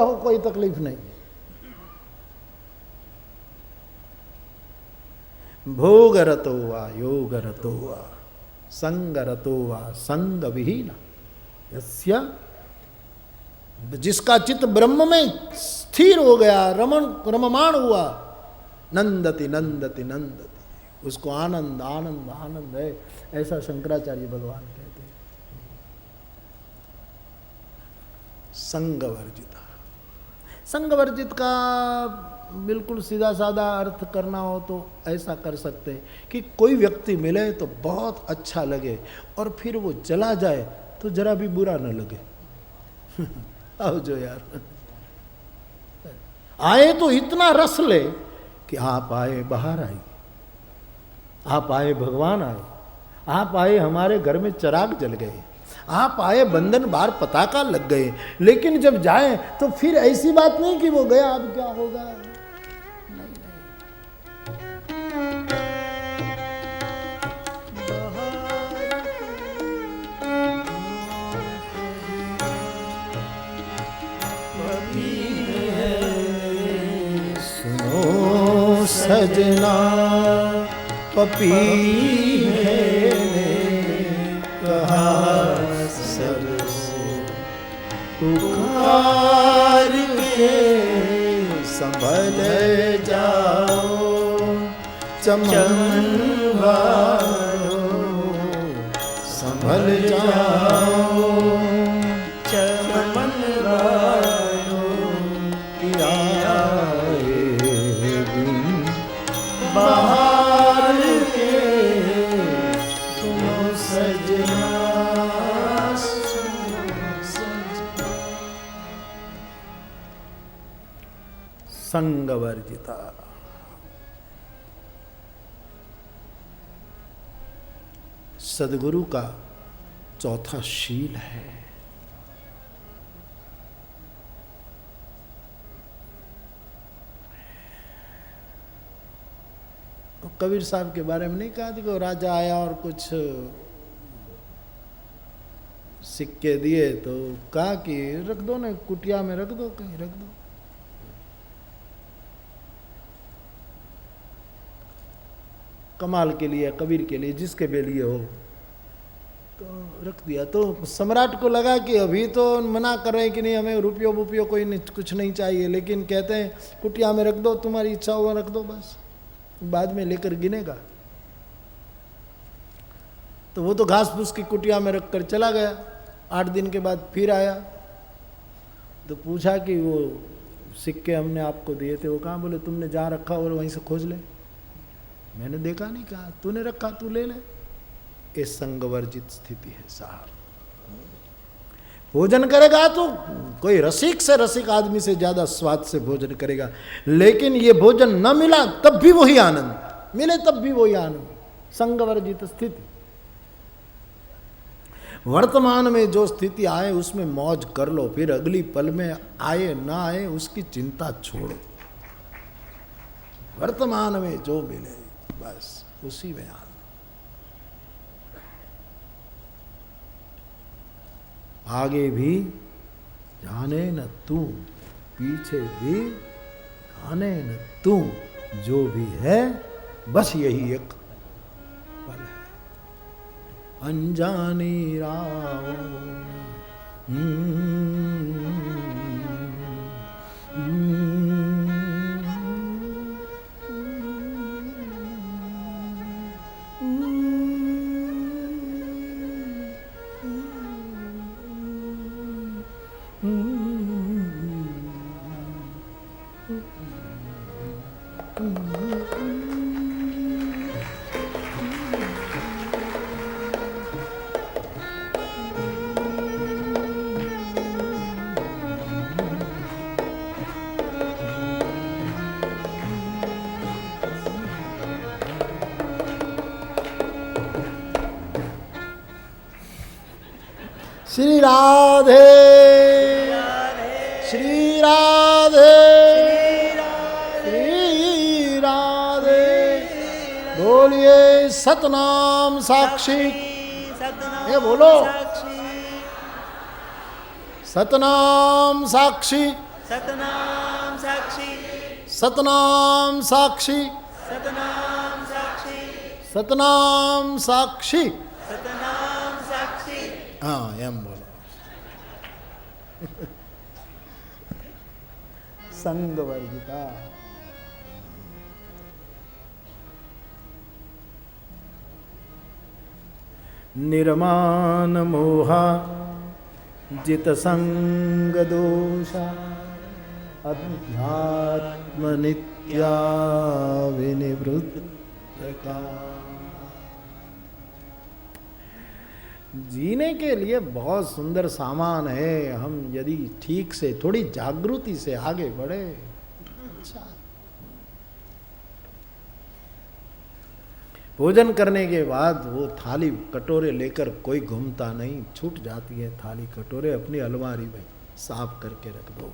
हो कोई तकलीफ नहीं। भोग रतो वा योग रतो वा संग रतो वा संग विहीन यस्य, जिसका चित्त ब्रह्म में स्थिर हो गया, रममाण हुआ, नंदति नंदति नंदति, उसको आनंद आनंद आनंद है, ऐसा शंकराचार्य भगवान कहते हैं। संगवर्जिता, संगवर्जित का बिल्कुल सीधा साधा अर्थ करना हो तो ऐसा कर सकते हैं कि कोई व्यक्ति मिले तो बहुत अच्छा लगे और फिर वो चला जाए तो जरा भी बुरा न लगे। आओ जो यार, आए तो इतना रस ले कि आप आए बाहर आए, आप आए भगवान आए, आप आए हमारे घर में चिराग जल गए, आप आए बंधन बार पताका लग गए, लेकिन जब जाए तो फिर ऐसी बात नहीं कि वो गया अब क्या होगा। नहीं नहीं, सुनो सजना पपी है कहा पुकार के संभल जाओ चमन वालों, संभल जाओ चमन वालों, आए दिन बाहर के सुनो सजना। संगवर्जिता, सदगुरु का चौथा शील है। कबीर साहब के बारे में नहीं कहा कि राजा आया और कुछ सिक्के दिए तो कहा कि रख दो ना, कुटिया में रख दो, कहीं रख दो। कमाल के लिए, कबीर के लिए, जिसके भी लिए हो, तो रख दिया। तो सम्राट को लगा कि अभी तो मना कर रहे हैं कि नहीं हमें रुपयो वुपयो कोई नहीं, कुछ नहीं चाहिए, लेकिन कहते हैं कुटिया में रख दो, तुम्हारी इच्छा हो रख दो, बस बाद में लेकर गिनेगा। तो वो तो घास फूस की कुटिया में रख कर चला गया। 8 दिन के बाद फिर आया तो पूछा कि वो सिक्के हमने आपको दिए थे वो कहाँ? बोले तुमने जहाँ रखा और वहीं से खोज ले। मैंने देखा नहीं, कहा तूने रखा, तू ले ले। ये संगवर्जित स्थिति है साहब। भोजन करेगा तो कोई रसिक से रसिक आदमी से ज्यादा स्वाद से भोजन करेगा, लेकिन ये भोजन न मिला तब भी वही आनंद, मिले तब भी वही आनंद। संगवर्जित स्थिति। वर्तमान में जो स्थिति आए उसमें मौज कर लो, फिर अगली पल में आए ना आए उसकी चिंता छोड़ो। वर्तमान में जो मिले बस उसी में आनंद। आगे भी जाने न तू, पीछे भी जाने न तू, जो भी है बस यही एक पल है। अनजानी राहों श्री राधे श्री राधे श्री राधे। बोलिए सतनाम साक्षी, ये बोलो सतनाम साक्षी। सतनाम साक्षी, सतनाम साक्षी, सतनाम साक्षी, सतनाम साक्षी। सतनाम साक्षी। हाँ एम बोलो। संग वर्जिता। निर्माण मोहा जित संग दोषा अध्यात्म नित्या विनिवृत्त। जीने के लिए बहुत सुंदर सामान है, हम यदि ठीक से थोड़ी जागृति से आगे बढ़े। अच्छा, भोजन करने के बाद वो थाली कटोरे लेकर कोई घूमता नहीं, छूट जाती है थाली कटोरे, अपनी अलमारी में साफ करके रख दो,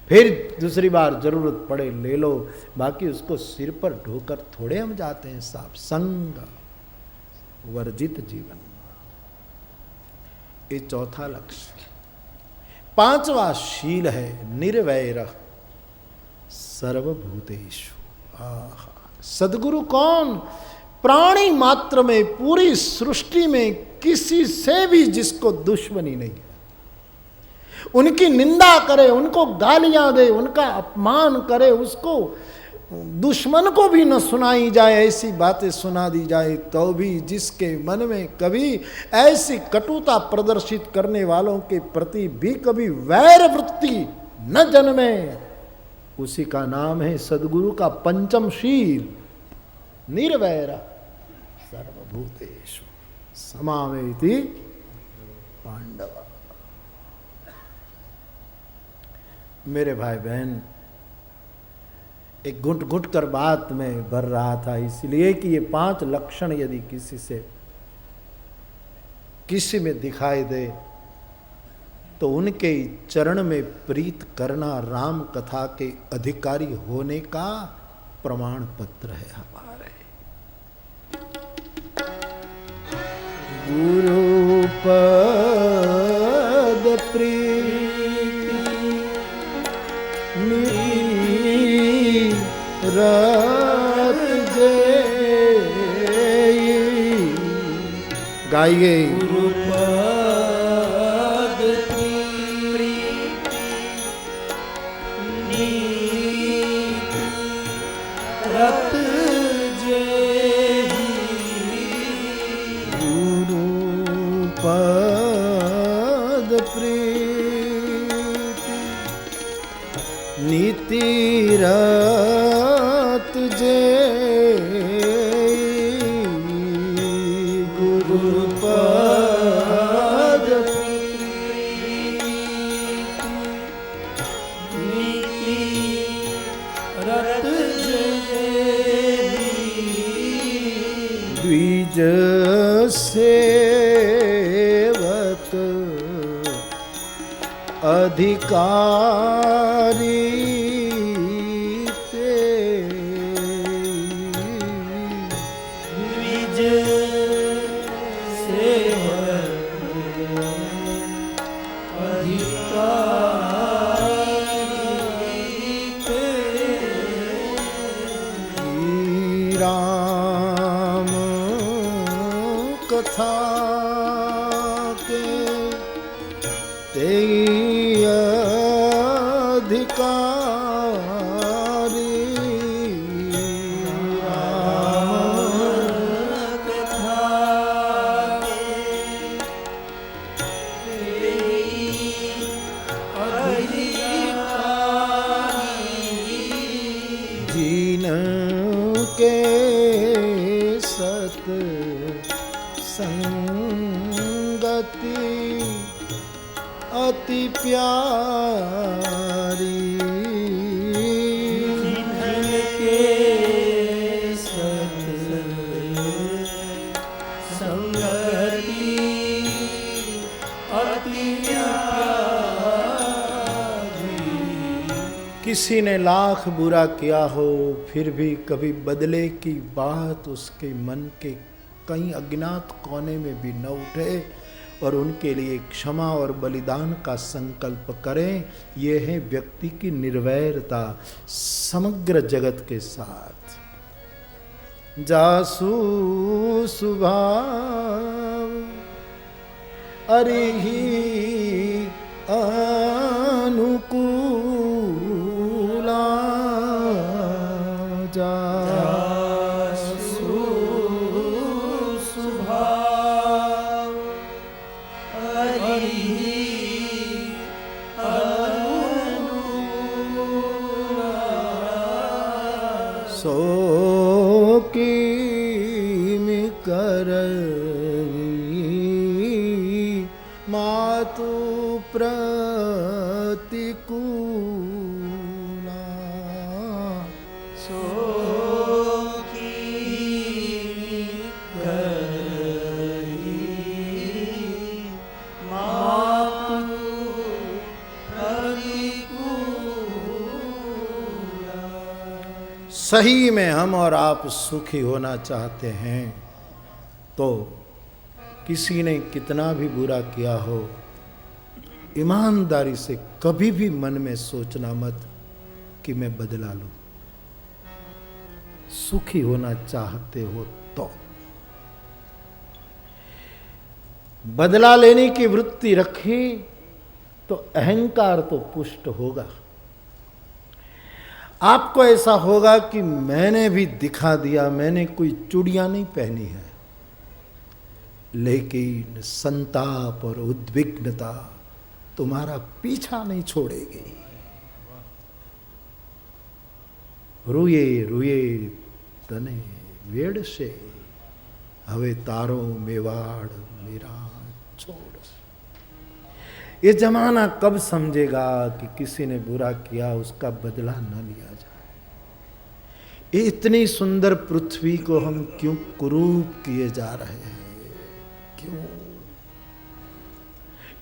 फिर दूसरी बार जरूरत पड़े ले लो, बाकी उसको सिर पर ढोकर थोड़े हम जाते हैं साफ। संग वर्जित जीवन, ये चौथा लक्ष्य। पांचवा शील है निर्वैर सर्वभूतेषु। सदगुरु कौन? प्राणी मात्र में, पूरी सृष्टि में किसी से भी जिसको दुश्मनी नहीं है, उनकी निंदा करे, उनको गालियां दे, उनका अपमान करे, उसको दुश्मन को भी न सुनाई जाए, ऐसी बातें सुना दी जाए, तो भी जिसके मन में कभी ऐसी कटुता प्रदर्शित करने वालों के प्रति भी कभी वैर वृत्ति न जन्मे, उसी का नाम है सदगुरु का पंचम शील निर्वैर सर्वभूतेषु समावेति पांडव। मेरे भाई बहन, एक घुट घुट कर बात में भर रहा था, इसलिए कि ये 5 लक्षण यदि किसी में दिखाई दे तो उनके चरण में प्रीत करना राम कथा के अधिकारी होने का प्रमाण पत्र है हमारे। गुरु पद प्रीति रत जय, गाइए। गुरु पद प्रीति रत जय, गुरु पद प्रीति नीति रत जय, गुरु पद नीति रत जय, द्विज सेवक अधिकारी राम कथा के तेई अधिकारी, राम कथा के तेई अधिकारी, जीन के सत संगति अति प्यारी, जिनके सत संगति अति प्यारी। किसी ने लाख बुरा किया हो फिर भी कभी बदले की बात उसके मन के कहीं अज्ञात कोने में भी न उठे, और उनके लिए क्षमा और बलिदान का संकल्प करें। ये है व्यक्ति की निर्वैरता समग्र जगत के साथ। जासु सुभाव अरिहि अनुकूला जासु सुभाव अरिहि अनुकूला सो किमि करवी मातु प्रतिकूला सो किमि करवी मातु प्रतिकूला। सही में हम और आप सुखी होना चाहते हैं तो किसी ने कितना भी बुरा किया हो, ईमानदारी से कभी भी मन में सोचना मत कि मैं बदला लूं। सुखी होना चाहते हो तो बदला लेने की वृत्ति रखी तो अहंकार तो पुष्ट होगा। आपको ऐसा होगा कि मैंने भी दिखा दिया, मैंने कोई चूड़ियां नहीं पहनी है, लेकिन संताप और उद्विग्नता तुम्हारा पीछा नहीं छोड़ेगी। रुए रुए तने वेड़ से हवे तारो मेवाड़ मेरा छोड़। ये जमाना कब समझेगा कि किसी ने बुरा किया उसका बदला न लिया जाए। ये इतनी सुंदर पृथ्वी को हम क्यों कुरूप किए जा रहे हैं? क्यों?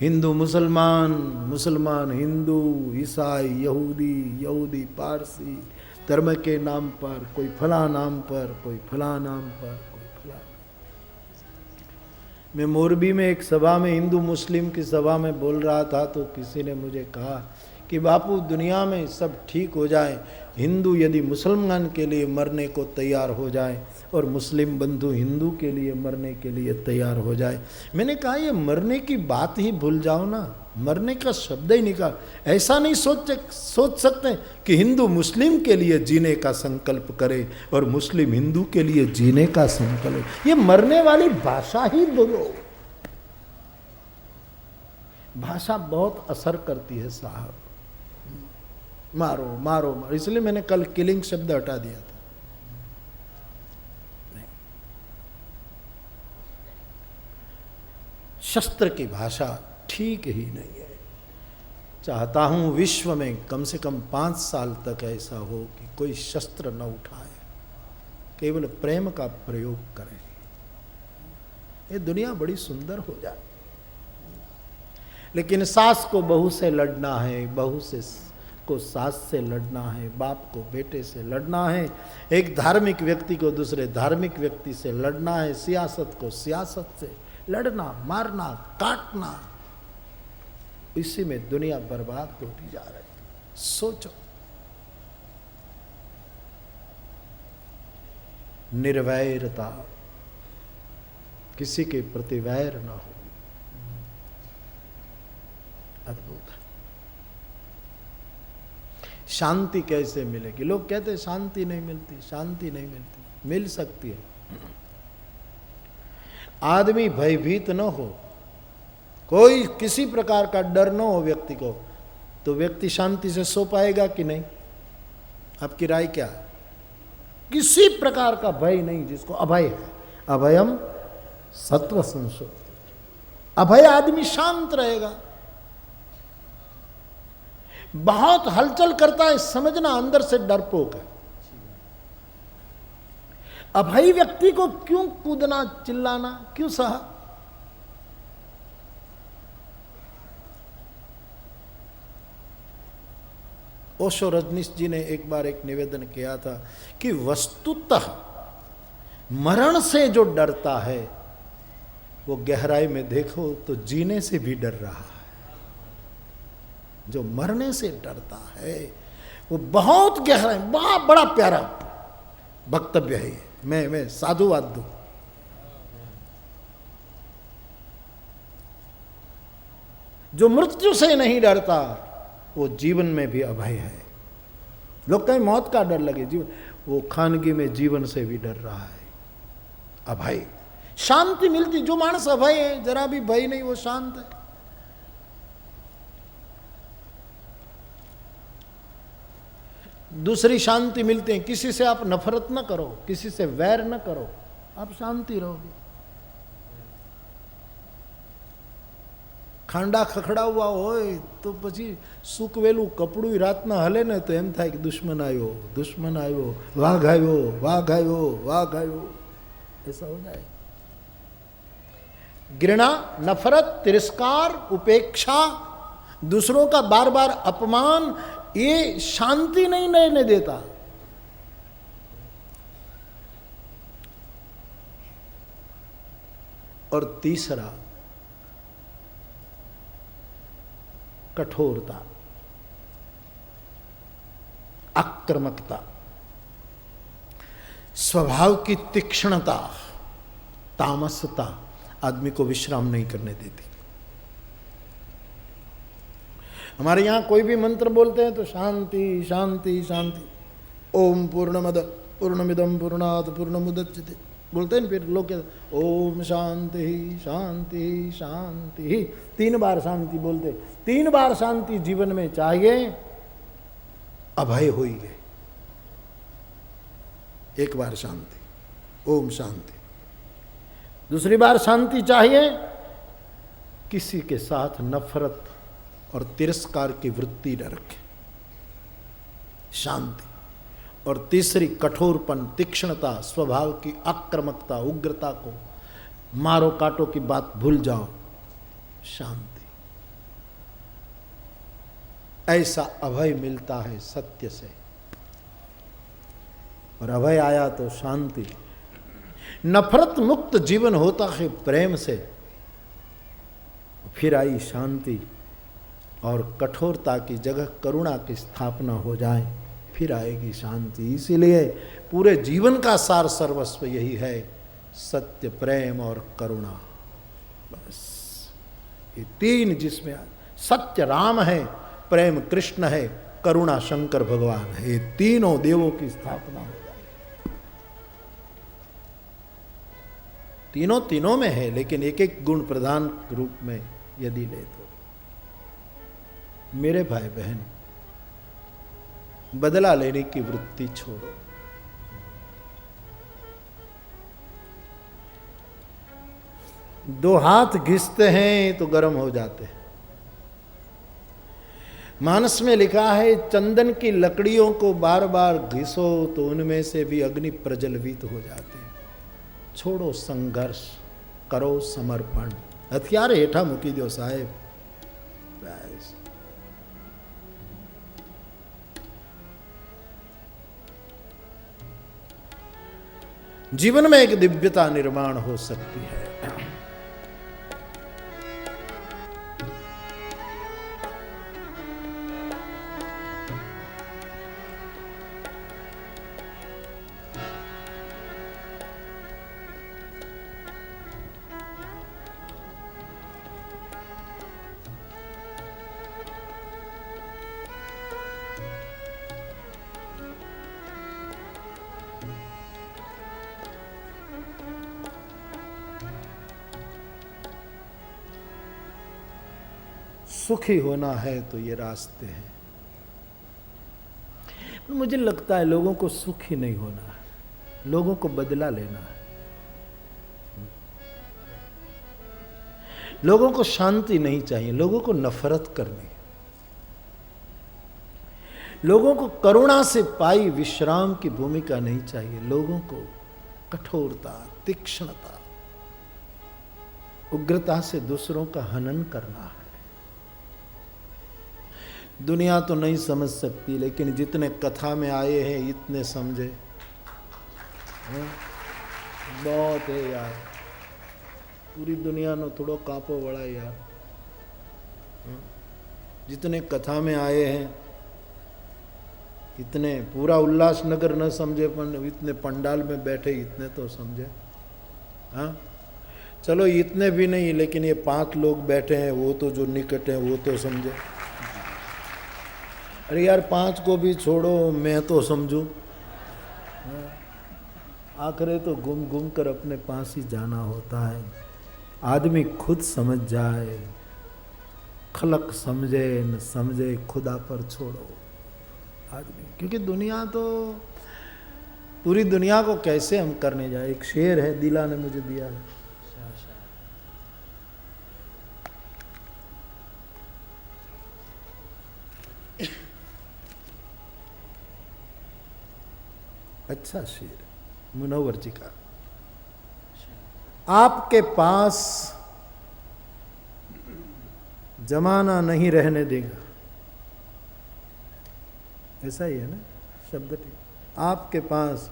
हिंदू मुसलमान, मुसलमान हिंदू, ईसाई यहूदी, यहूदी पारसी धर्म के नाम पर, कोई फला नाम पर, कोई फला नाम पर, कोई फला। मैं मोरबी में एक सभा में, हिंदू मुस्लिम की सभा में बोल रहा था तो किसी ने मुझे कहा कि बापू दुनिया में सब ठीक हो जाए, हिंदू यदि मुसलमान के लिए मरने को तैयार हो जाए और मुस्लिम बंधु हिंदू के लिए मरने के लिए तैयार हो जाए। मैंने कहा ये मरने की बात ही भूल जाओ ना, मरने का शब्द ही निकाल। ऐसा नहीं सोच सकते कि हिंदू मुस्लिम के लिए जीने का संकल्प करे और मुस्लिम हिंदू के लिए जीने का संकल्प। ये मरने वाली भाषा ही बोलो। भाषा बहुत असर करती है साहब। मारो मारो मारो, इसलिए मैंने कल किलिंग शब्द हटा दिया था। शस्त्र की भाषा ठीक ही नहीं है। चाहता हूं विश्व में कम से कम 5 साल तक ऐसा हो कि कोई शस्त्र न उठाए, केवल प्रेम का प्रयोग करें। ये दुनिया बड़ी सुंदर हो जाए। लेकिन सास को बहू से लड़ना है, बहू से को सास से लड़ना है, बाप को बेटे से लड़ना है, एक धार्मिक व्यक्ति को दूसरे धार्मिक व्यक्ति से लड़ना है, सियासत को सियासत से लड़ना, मारना, काटना। इसी में दुनिया बर्बाद होती जा रही है। सोचो, निर्वैरता, किसी के प्रति वैर न हो। अद्भुत। शांति कैसे मिलेगी? लोग कहते हैं शांति नहीं मिलती, शांति नहीं मिलती। मिल सकती है। आदमी भयभीत न हो, कोई किसी प्रकार का डर न हो व्यक्ति को, तो व्यक्ति शांति से सो पाएगा कि नहीं? आपकी राय क्या है? किसी प्रकार का भय नहीं, जिसको अभय है। अभयम सत्व संशो। अभय आदमी शांत रहेगा। बहुत हलचल करता है, समझना अंदर से डरपोक है। अभय व्यक्ति को क्यों कूदना, चिल्लाना, क्यों सहा? ओशो रजनीश जी ने एक बार एक निवेदन किया था कि वस्तुतः मरण से जो डरता है वो गहराई में देखो तो जीने से भी डर रहा है। जो मरने से डरता है वो बहुत गहराई, बड़ा प्यारा वक्तव्य है ये। मैं साधुवाद दूं। जो मृत्यु से नहीं डरता वो जीवन में भी अभय है। लोग कहीं मौत का डर लगे, जीवन, वो खानगी में जीवन से भी डर रहा है। अभय, शांति मिलती। जो मानस अभय है, जरा भी भय नहीं, वो शांत है। दूसरी शांति मिलते हैं, किसी से आप नफरत न करो, किसी से वैर न करो, आप शांति रहोगे। खांडा खखड़ा हुआ होय तो પછી સુકવેલું કપડું રાતના હલે ને તો એમ થાય કે દુશ્મન આવ્યો, દુશ્મન આવ્યો, વાઘ આવ્યો, વાઘ આવ્યો, વાઘ આવ્યો, ऐसा हो जाए। घृणा, नफरत, तिरस्कार, उपेक्षा, दूसरों का बार बार अपमान, ये शांति नहीं रहने देता। और तीसरा कठोरता, आक्रामकता, स्वभाव की तीक्ष्णता, तामसता आदमी को विश्राम नहीं करने देती। हमारे यहां कोई भी मंत्र बोलते हैं तो शांति शांति शांति, ओम पूर्णमद पूर्णमिदम पूर्णात् पूर्णमुदच्यते बोलते हैं। फिर लोग कहते ओम शांति शांति शांति, 3 बार शांति बोलते। 3 बार शांति जीवन में चाहिए, अभय होई गए। 1 बार शांति, ओम शांति। दूसरी बार शांति चाहिए, किसी के साथ नफरत और तिरस्कार की वृत्ति न रखे, शांति। और तीसरी कठोरपन, तीक्ष्णता, स्वभाव की आक्रामकता, उग्रता को, मारो काटो की बात भूल जाओ, शांति। ऐसा अभय मिलता है सत्य से। और अभय आया तो शांति। नफरत मुक्त जीवन होता है प्रेम से, फिर आई शांति। और कठोरता की जगह करुणा की स्थापना हो जाए, फिर आएगी शांति। इसीलिए पूरे जीवन का सार सर्वस्व यही है, सत्य, प्रेम और करुणा। बस ये 3, जिसमें सत्य राम है, प्रेम कृष्ण है, करुणा शंकर भगवान है, ये तीनों देवों की स्थापना हो जाए। तीनों में है, लेकिन एक एक गुण प्रधान रूप में यदि ले तो। मेरे भाई बहन, बदला लेने की वृत्ति छोड़ो। दो हाथ घिसते हैं तो गर्म हो जाते हैं। मानस में लिखा है, चंदन की लकड़ियों को बार बार घिसो तो उनमें से भी अग्नि प्रज्वलित हो जाती है। छोड़ो संघर्ष, करो समर्पण। हथियार हेठा मूकी दो साहेब, बस। जीवन में एक दिव्यता निर्माण हो सकती है। सुखी होना है तो ये रास्ते हैं। पर मुझे लगता है लोगों को सुखी नहीं होना है, लोगों को बदला लेना है। लोगों को शांति नहीं चाहिए, लोगों को नफरत करनी। लोगों को करुणा से पाई विश्राम की भूमिका नहीं चाहिए। लोगों को कठोरता, तीक्ष्णता, उग्रता से दूसरों का हनन करना है। दुनिया तो नहीं समझ सकती, लेकिन जितने कथा में आए हैं इतने समझे। बहुत है यार। पूरी दुनिया नो थोड़ो कांपो वड़ा यार। जितने कथा में आए हैं इतने पूरा उल्लासनगर न समझे, पर इतने पंडाल में बैठे इतने तो समझे। हाँ चलो इतने भी नहीं, लेकिन ये 5 लोग बैठे हैं वो तो जो निकट हैं वो तो समझे। अरे यार 5 को भी छोड़ो, मैं तो समझूं। आखिर तो घूम घूम कर अपने पास ही जाना होता है। आदमी खुद समझ जाए, खलक समझे न समझे खुदा पर छोड़ो आदमी। क्योंकि दुनिया तो, पूरी दुनिया को कैसे हम करने जाए। एक शेर है, दिला ने मुझे दिया है। अच्छा शेर, मुनव्वर जी का। आपके पास जमाना नहीं रहने देगा, ऐसा ही है ना शब्द ठीक। आपके पास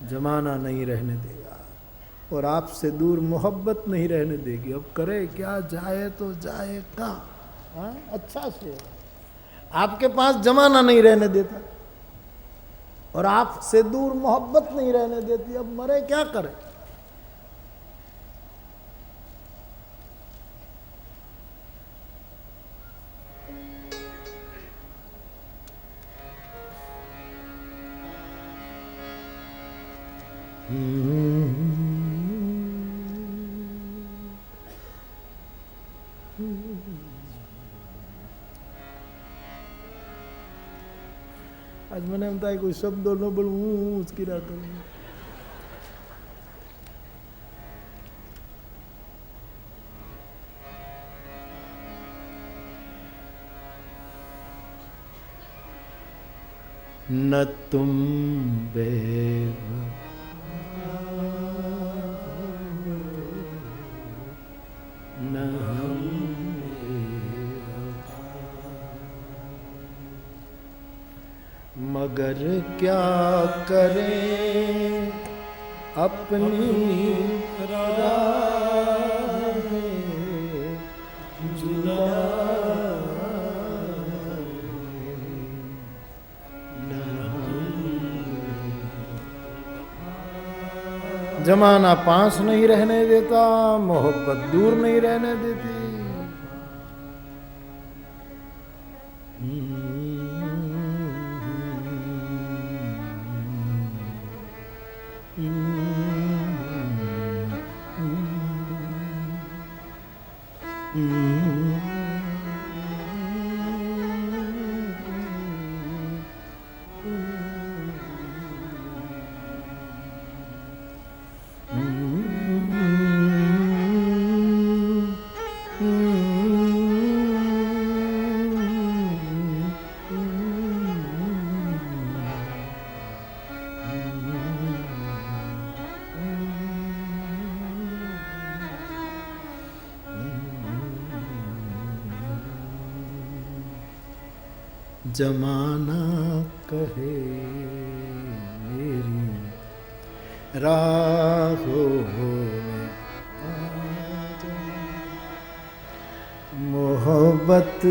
जमाना नहीं रहने देगा और आपसे दूर मोहब्बत नहीं रहने देगी। अब करे क्या, जाए तो जाए कहाँ। हाँ अच्छा शेर। आपके पास जमाना नहीं रहने देता और आपसे दूर मोहब्बत नहीं रहने देती। अब मरे क्या करे। आज मैंने बताया कोई शब्द न बोलूं उसकी रात न तुम न हम मगर क्या करें अपनी राह जुदा जमाना पास नहीं रहने देता, मोहब्बत दूर नहीं रहने देती। जमाना कहे मेरी राहों में मोहब्बत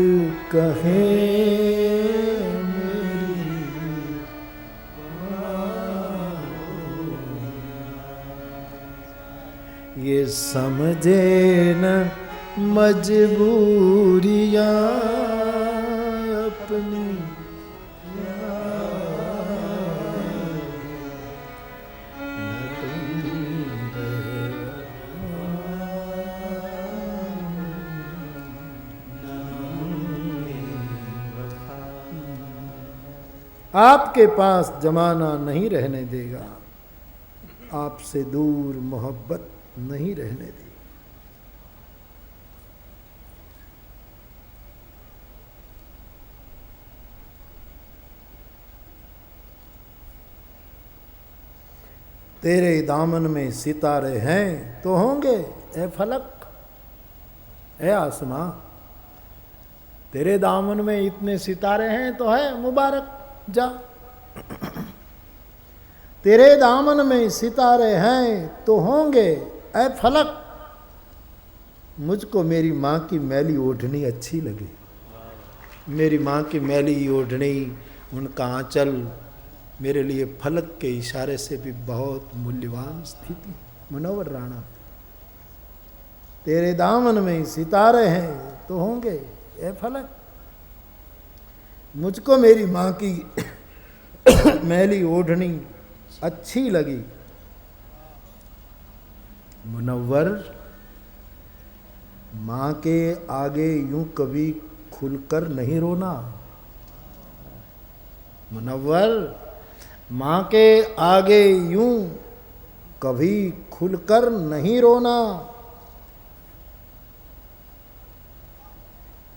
कहे मेरी, ये समझे न मजबूरियां अपनी, आपके पास जमाना नहीं रहने देगा, आपसे दूर मोहब्बत नहीं रहने देगी। तेरे दामन में सितारे हैं तो होंगे ए फलक ए आसमां, तेरे दामन में इतने सितारे हैं तो है मुबारक जा। तेरे दामन में सितारे हैं तो होंगे ए फलक मुझको मेरी माँ की मैली ओढ़नी अच्छी लगी। मेरी माँ की मैली ओढ़नी, उनका आंचल मेरे लिए फलक के इशारे से भी बहुत मूल्यवान स्थिति। मुनव्वर राणा, तेरे दामन में सितारे हैं तो होंगे ए फलक। मुझको मेरी माँ की मैली ओढ़नी अच्छी लगी। मुनव्वर, माँ के आगे यूं कभी खुलकर नहीं रोना। मुनव्वर, माँ के आगे यूं कभी खुलकर नहीं रोना।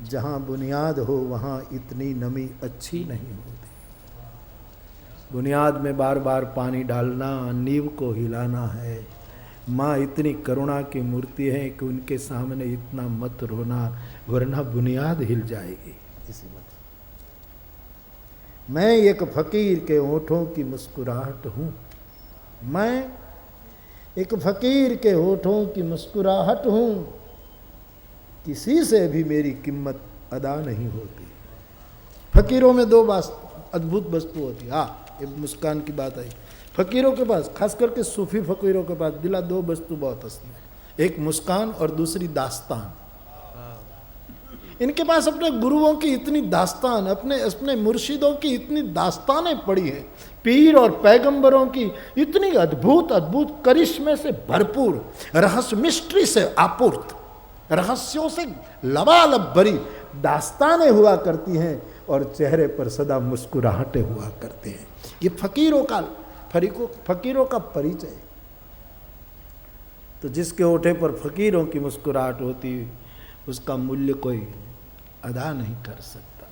जहाँ बुनियाद हो वहाँ इतनी नमी अच्छी नहीं होती। बुनियाद में बार बार पानी डालना, नींव को हिलाना है। माँ इतनी करुणा की मूर्ति है कि उनके सामने इतना मत रोना, वरना बुनियाद हिल जाएगी। इसी मत मैं एक फकीर के होठों की मुस्कुराहट हूँ। मैं एक फकीर के होठों की मुस्कुराहट हूँ। किसी से भी मेरी कीमत अदा नहीं होती। फकीरों में दो अद्भुत वस्तु होती है। हाँ, ये मुस्कान की बात आई। फकीरों के पास, खास करके सूफी फकीरों के पास दिला दो वस्तु बहुत असली है। एक मुस्कान और दूसरी दास्तान। इनके पास अपने गुरुओं की इतनी दास्तान, अपने मुर्शिदों की इतनी दास्तानें पड़ी हैं, पीर और पैगंबरों की इतनी अद्भुत अद्भुत करिश्मे से भरपूर, रहस्य मिस्ट्री से आपूर्त, रहस्यों से लबालब भरी दास्तानें हुआ करती हैं और चेहरे पर सदा मुस्कुराहटें हुआ करते हैं। ये फकीरों का परिचय। तो जिसके ओठे पर फकीरों की मुस्कुराहट होती, उसका मूल्य कोई अदा नहीं कर सकता।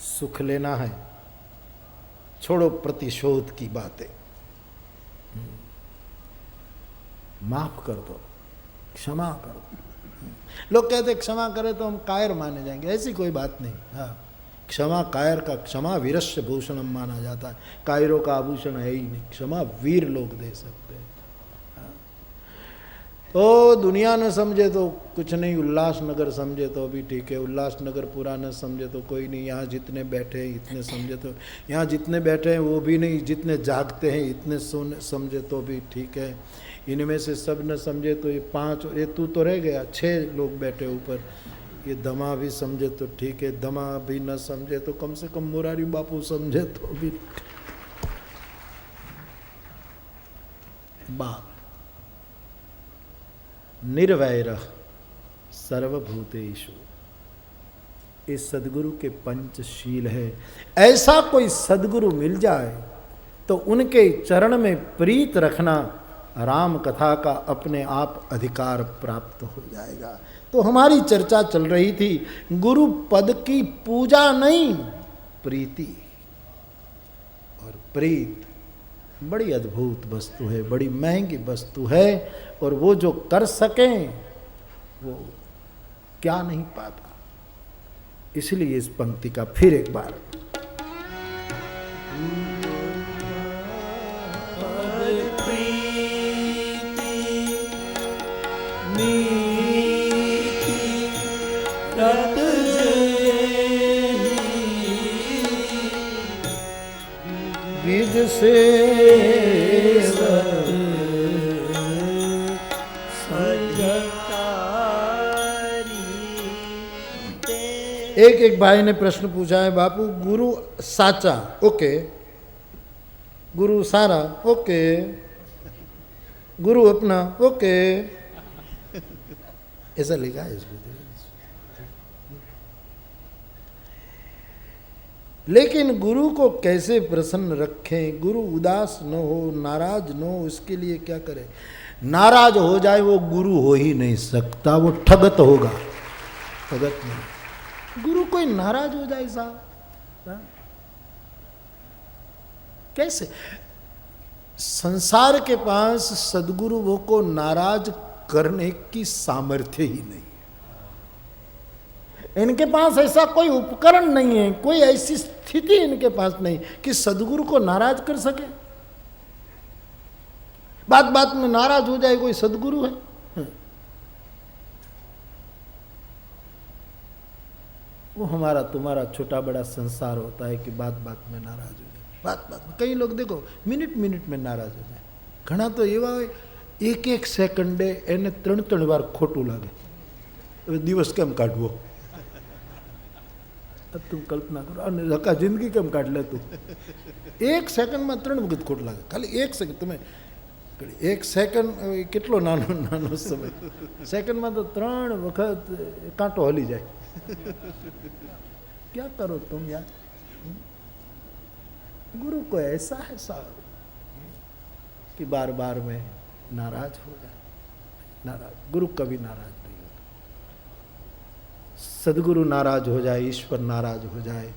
सुख लेना है, छोड़ो प्रतिशोध की बातें, माफ कर दो, क्षमा कर दो। लोग कहते क्षमा करें तो हम कायर माने जाएंगे, ऐसी कोई बात नहीं। हाँ, क्षमा कायर का, क्षमा वीरस्य भूषणम माना जाता है। कायरों का आभूषण है ही नहीं, क्षमा वीर लोग दे सकते हैं। तो दुनिया न समझे तो कुछ नहीं, उल्लासनगर समझे तो भी ठीक है, उल्लासनगर पूरा न समझे तो कोई नहीं। यहाँ जितने बैठे हैं इतने समझे तो, यहाँ जितने बैठे हैं वो भी नहीं, जितने जागते हैं इतने समझे तो भी ठीक है। इनमें से सब न समझे तो ये 5, ये तू तो रह गया, 6 लोग बैठे ऊपर, ये दमा भी समझे तो ठीक है, दमा भी न समझे तो कम से कम मुरारी बापू समझे तो भी। बात निर्वैर सर्वभूतेषु, इस सदगुरु के पंचशील है। ऐसा कोई सदगुरु मिल जाए तो उनके चरण में प्रीत रखना, राम कथा का अपने आप अधिकार प्राप्त हो जाएगा। तो हमारी चर्चा चल रही थी गुरु पद की पूजा नहीं, प्रीति। और प्रीत बड़ी अद्भुत वस्तु है, बड़ी महंगी वस्तु है, और वो जो कर सकें वो क्या नहीं पाता। इसलिए इस पंक्ति का फिर एक बार बीज से एक भाई ने प्रश्न पूछा है, बापू गुरु साचा ओके, गुरु सारा ओके, गुरु अपना ओके, ऐसा लिखा है इसमें। लेकिन गुरु को कैसे प्रसन्न रखें, गुरु उदास न हो, नाराज न हो, इसके लिए क्या करें? नाराज हो जाए वो गुरु हो ही नहीं सकता, वो ठगत होगा, ठगत नहीं। गुरु कोई नाराज हो जाए साहब, कैसे? संसार के पास सदगुरुओं को नाराज करने की सामर्थ्य ही नहीं। इनके पास ऐसा कोई उपकरण नहीं है, कोई ऐसी स्थिति इनके पास नहीं कि सदगुरु को नाराज कर सके। बात बात में नाराज हो जाए कोई सदगुरु है? वो हमारा तुम्हारा छोटा बड़ा संसार होता है कि बात बात में नाराज हो जाए। बात बात में कई लोग देखो मिनट मिनट में नाराज हो जाए। घना तो एवा एक एक सेकंडे એને 3-3 વાર ખોટું લાગે, હવે દિવસ કેમ કાઢવો? अब तुम कल्पना करो, અને રકા જિંદગી કેમ કાઢ લે તું? એક સેકન્ડમાં 3 વખત ખોટ લાગે, ખાલી એક સેકન્ડ. તમે એક સેકન્ડ કેટલો નાનો નાનો સમય, સેકન્ડમાં તો 3 વખત કાંટો હલી જાય. क्या करो तुम यार? गुरु को ऐसा है साहब कि बार बार में नाराज हो जाए. नाराज गुरु कभी नाराज नहीं होता. सदगुरु नाराज हो जाए, ईश्वर नाराज हो जाए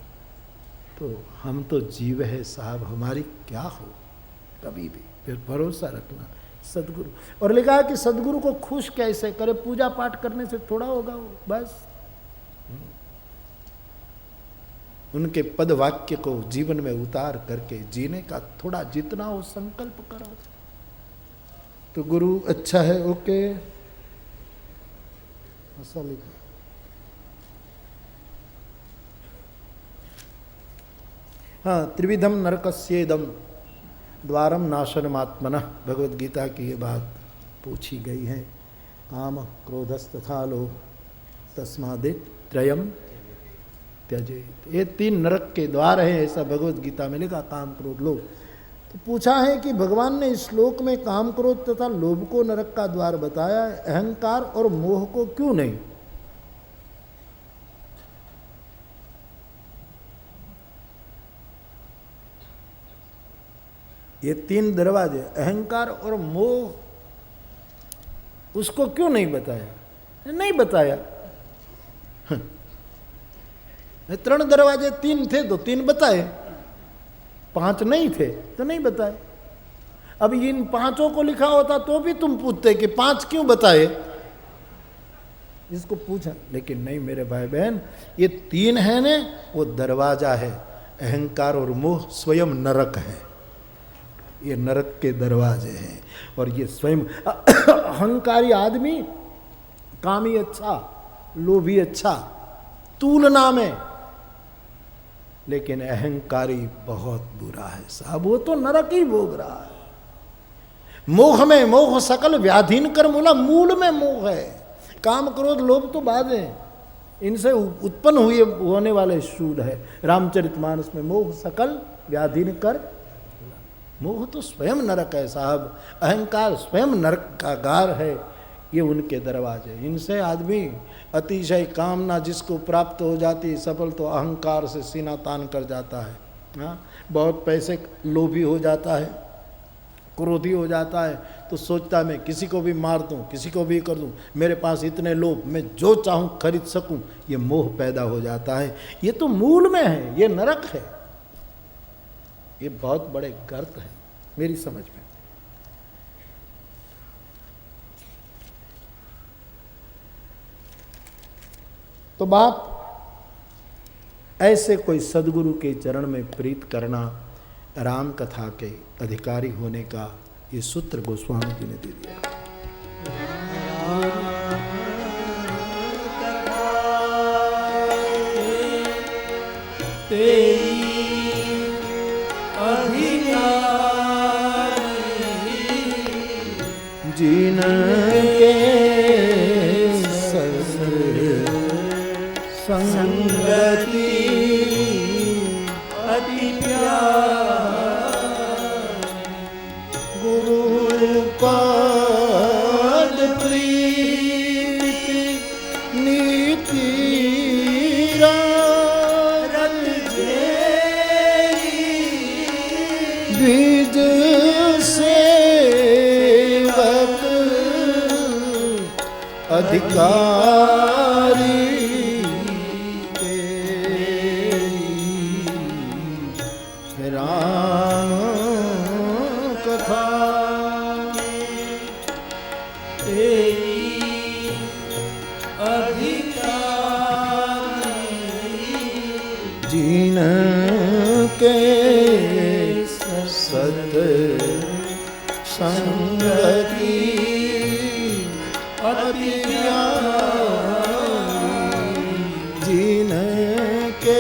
तो हम तो जीव है साहब, हमारी क्या हो? कभी भी फिर भरोसा रखना सदगुरु. और लिखा है कि सदगुरु को खुश कैसे करे? पूजा पाठ करने से थोड़ा होगा वो, बस उनके पद वाक्य को जीवन में उतार करके जीने का थोड़ा जितना हो संकल्प करो. तो गुरु अच्छा है, ओके, ऐसा लिखा. हाँ, त्रिविधम नरकस्येदम द्वारम नाशनमात्मनः, भगवद गीता की ये बात पूछी गई है. काम क्रोधस्तथा लोभ तस्मादेव त्रयम त्यजेत. ये 3 नरक के द्वार हैं, ऐसा भगवद गीता में लिखा, काम क्रोध लोभ. तो पूछा है कि भगवान ने इस श्लोक में काम क्रोध तथा लोभ को नरक का द्वार बताया, अहंकार और मोह को क्यों नहीं? ये 3 दरवाजे अहंकार और मोह, उसको क्यों नहीं बताया? नहीं बताया. 3 दरवाजे 3 थे तो 3 बताए, 5 नहीं थे तो नहीं बताए. अब इन 5 को लिखा होता तो भी तुम पूछते कि 5 क्यों बताए, इसको पूछा. लेकिन नहीं मेरे भाई बहन, ये 3 है ने, वो दरवाजा है. अहंकार और मोह स्वयं नरक है, ये नरक के दरवाजे हैं. और ये स्वयं अहंकारी आदमी, कामी अच्छा, लोभी अच्छा तुलना में, लेकिन अहंकारी बहुत बुरा है साहब, वो तो नरक ही भोग रहा है. मोह में मोह सकल व्याधीन कर मूला, मूल में मोह है. काम क्रोध लोभ तो बाद है, इनसे उत्पन्न हुए होने वाले शूल है. रामचरितमानस में मोह सकल व्याधीन कर, मोह तो स्वयं नरक है साहब. अहंकार स्वयं नरक का गार है. ये उनके दरवाजे, इनसे आदमी अतिशय कामना जिसको प्राप्त हो जाती है सफल, तो अहंकार से सीना तान कर जाता है. हाँ, बहुत पैसे लोभी हो जाता है, क्रोधी हो जाता है, तो सोचता है मैं किसी को भी मार दूं, किसी को भी कर दूं, मेरे पास इतने लोभ, मैं जो चाहूं खरीद सकूं. ये मोह पैदा हो जाता है. ये तो मूल में है, ये नरक है. ये बहुत बड़े गर्त है मेरी समझ में. तो बाप, ऐसे कोई सदगुरु के चरण में प्रीत करना राम कथा के अधिकारी होने का ये सूत्र गोस्वामी जी ने दे दिया. जीन के संगति अति प्यार, गुरु पद प्रीति नीति रत द्विज सेवक अधिकारी जीन के सत संगति अति प्यारी, जिनके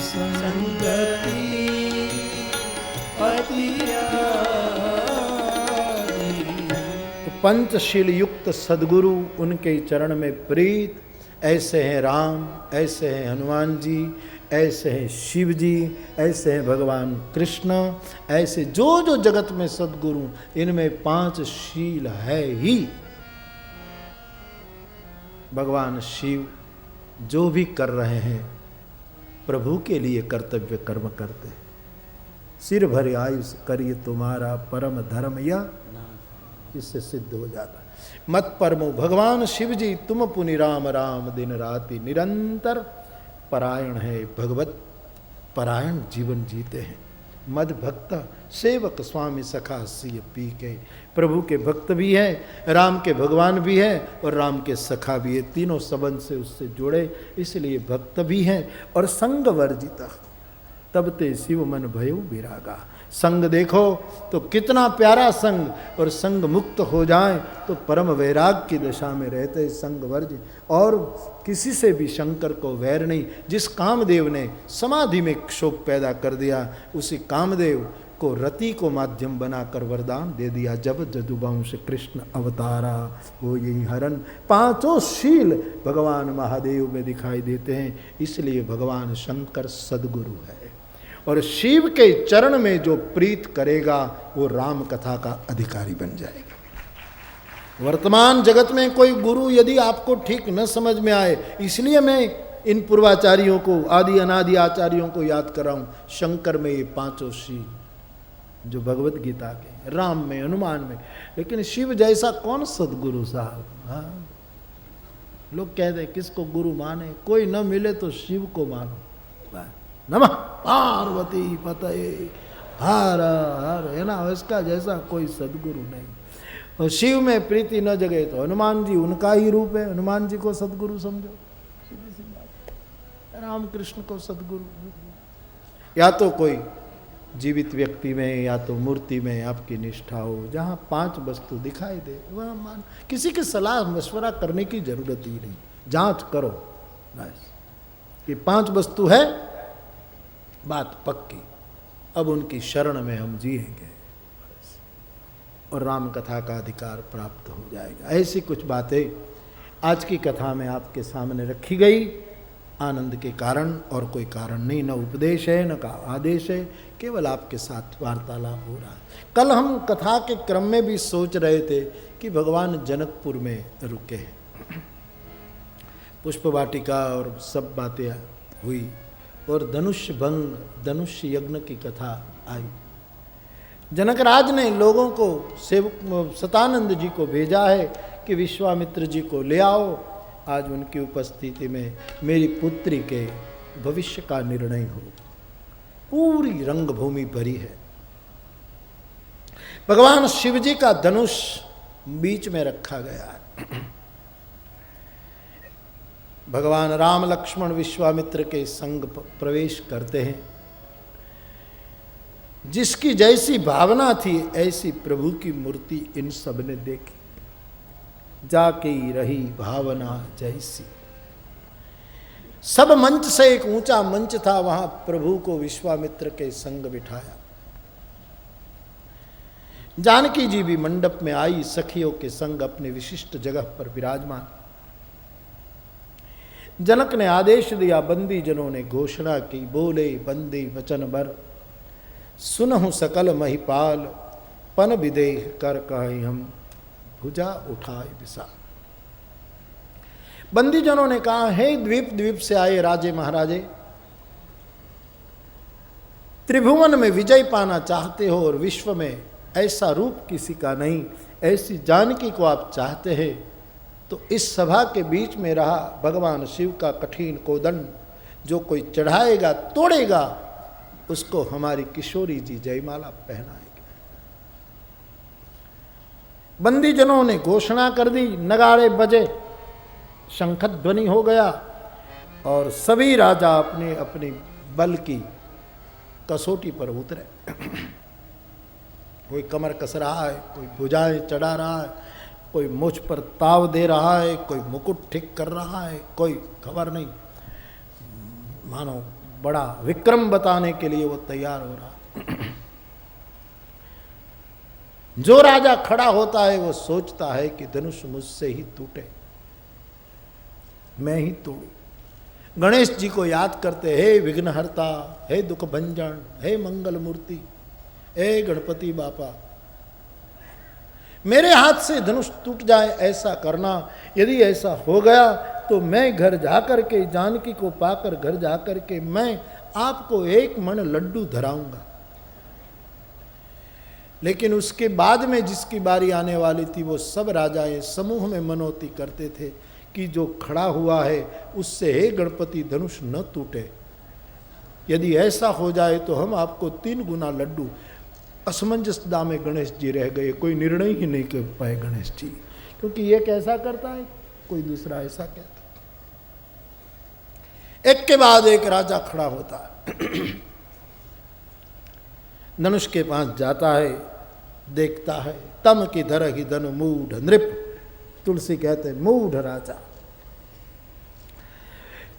संगति अति प्यारी। पंचशील युक्त सद्गुरु उनके चरण में प्रीत, ऐसे हैं राम, ऐसे हैं हनुमान जी, ऐसे हैं शिव जी, ऐसे हैं भगवान कृष्ण, ऐसे जो जो जगत में सद्गुरु, इनमें 5 शील है ही। भगवान शिव जो भी कर रहे हैं प्रभु के लिए कर्तव्य कर्म करते हैं। सिर भर आयुष करिए तुम्हारा परम धर्म, यह इससे सिद्ध हो जाता है। मत परमो भगवान शिव जी तुम पुनि राम राम दिन राति निरंतर परायण है, भगवत परायण जीवन जीते हैं। मद भक्त सेवक स्वामी सखा सिय पी के, प्रभु के भक्त भी हैं, राम के भगवान भी हैं और राम के सखा भी है, तीनों संबंध से उससे जुड़े, इसलिए भक्त भी हैं। और संग वर्जित तब ते शिव मन भयो विरागा। संग देखो तो कितना प्यारा संग, और संग मुक्त हो जाए तो परम वैराग की दशा में रहते संग वर्ज। और किसी से भी शंकर को वैर नहीं। जिस कामदेव ने समाधि में शोक पैदा कर दिया, उसी कामदेव को रति को माध्यम बनाकर वरदान दे दिया। जब जदुवंश कृष्ण अवतारा वो यही हरण। 5 शील भगवान महादेव में दिखाई देते हैं, इसलिए भगवान शंकर सद्गुरु है। और शिव के चरण में जो प्रीत करेगा वो राम कथा का अधिकारी बन जाएगा। वर्तमान जगत में कोई गुरु यदि आपको ठीक न समझ में आए, इसलिए मैं इन पूर्वाचार्यों को, आदि अनादि आचार्यों को याद कर रहा हूँ। शंकर में ये 5 शील जो भगवत गीता के, राम में, हनुमान में, लेकिन शिव जैसा कौन सदगुरु साहब। हाँ, लोग कहते हैं किसको गुरु माने, कोई न मिले तो शिव को मानो। नमः पार्वती पतये हर हर, है ना, इसका जैसा कोई सदगुरु नहीं। और शिव में प्रीति न जगे तो हनुमान जी उनका ही रूप है, हनुमान जी को सदगुरु समझो, सीधी सी बात। राम कृष्ण को सदगुरु, या तो कोई जीवित व्यक्ति में या तो मूर्ति में आपकी निष्ठा हो, जहाँ 5 वस्तु दिखाई दे वह मान। किसी की सलाह मशवरा करने की जरूरत ही नहीं, जांच करो बस कि 5 वस्तु है, बात पक्की, अब उनकी शरण में हम जिएंगे और राम कथा का अधिकार प्राप्त हो जाएगा। ऐसी कुछ बातें आज की कथा में आपके सामने रखी गई, आनंद के कारण और कोई कारण नहीं, न उपदेश है न का आदेश है, केवल आपके साथ वार्तालाप हो रहा है। कल हम कथा के क्रम में भी सोच रहे थे कि भगवान जनकपुर में रुके हैं, पुष्प वाटिका और सब बातें हुई और धनुष भंग, धनुष यज्ञ की कथा आई। जनकराज ने लोगों को, सेवक सतानंद जी को भेजा है कि विश्वामित्र जी को ले आओ, आज उनकी उपस्थिति में मेरी पुत्री के भविष्य का निर्णय हो। पूरी रंगभूमि भरी है। भगवान शिव जी का धनुष बीच में रखा गया है। भगवान राम लक्ष्मण विश्वामित्र के संग प्रवेश करते हैं। जिसकी जैसी भावना थी ऐसी प्रभु की मूर्ति इन सब ने देखी, जाके रही भावना जैसी। सब मंच से एक ऊंचा मंच था, वहां प्रभु को विश्वामित्र के संग बिठाया। जानकी जी भी मंडप में आई, सखियों के संग अपने विशिष्ट जगह पर विराजमान। जनक ने आदेश दिया, बंदी जनों ने घोषणा की, बोले बंदी वचन बर, सुनहु सकल महिपाल, पन विदेह कर कहि हम, भुजा उठाए विशाल। बंदी जनों ने कहा, हे द्वीप द्वीप से आए राजे महाराजे, त्रिभुवन में विजय पाना चाहते हो और विश्व में ऐसा रूप किसी का नहीं, ऐसी जानकी को आप चाहते हैं, तो इस सभा के बीच में रहा भगवान शिव का कठिन कोदंड, जो कोई चढ़ाएगा तोड़ेगा उसको हमारी किशोरी जी जयमाला पहनाएगी। बंदी जनों ने घोषणा कर दी, नगाड़े बजे, शंख ध्वनि हो गया और सभी राजा अपने अपने बल की कसौटी पर उतरे। कोई कमर कस रहा है, कोई भुजाएं चढ़ा रहा है, कोई मुझ पर ताव दे रहा है, कोई मुकुट ठीक कर रहा है, कोई खबर नहीं, मानो बड़ा विक्रम बताने के लिए वो तैयार हो रहा। जो राजा खड़ा होता है वो सोचता है कि धनुष मुझसे ही टूटे, मैं ही तोड़ू। गणेश जी को याद करते, हे विघ्नहर्ता, हे दुख भंजन, हे मंगल मूर्ति, हे गणपति बापा, मेरे हाथ से धनुष टूट जाए ऐसा करना। यदि ऐसा हो गया तो मैं घर जाकर के, जानकी को पाकर घर जाकर के मैं आपको एक मन लड्डू धराऊंगा। लेकिन उसके बाद में जिसकी बारी आने वाली थी वो सब राजाएं समूह में मनौती करते थे कि जो खड़ा हुआ है उससे हे गणपति धनुष न टूटे, यदि ऐसा हो जाए तो हम आपको 3 गुना लड्डू। असमंजसता में गणेश जी रह गए, कोई निर्णय ही नहीं कर पाए गणेश जी, क्योंकि एक ऐसा करता है, कोई दूसरा ऐसा कहता। एक के बाद एक राजा खड़ा होता है, धनुष के पास जाता है, देखता है, तम की धर ही धनु मूढ़ नृप। तुलसी कहते हैं मूढ़ राजा।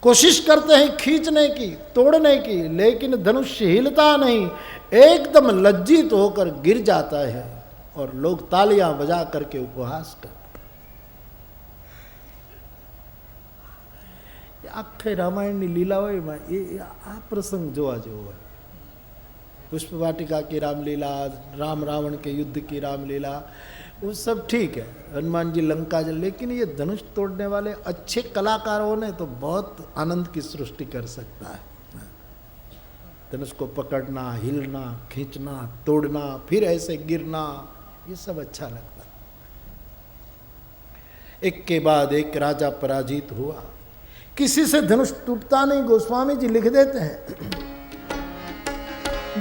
कोशिश करते हैं खींचने की, तोड़ने की, लेकिन धनुष हिलता नहीं, एकदम लज्जित होकर गिर जाता है और लोग तालियां बजा करके उपहास करते। आखे रामायण की लीला हो ये आ प्रसंग जोवा जेवो है। पुष्प वाटिका की रामलीला, राम रावण के युद्ध की रामलीला, वो सब ठीक है, हनुमान जी लंका जल, लेकिन ये धनुष तोड़ने वाले अच्छे कलाकारों ने तो बहुत आनंद की सृष्टि कर सकता है। धनुष को पकड़ना, हिलना, खींचना, तोड़ना, फिर ऐसे गिरना, ये सब अच्छा लगता है। एक के बाद एक राजा पराजित हुआ, किसी से धनुष टूटता नहीं। गोस्वामी जी लिख देते हैं,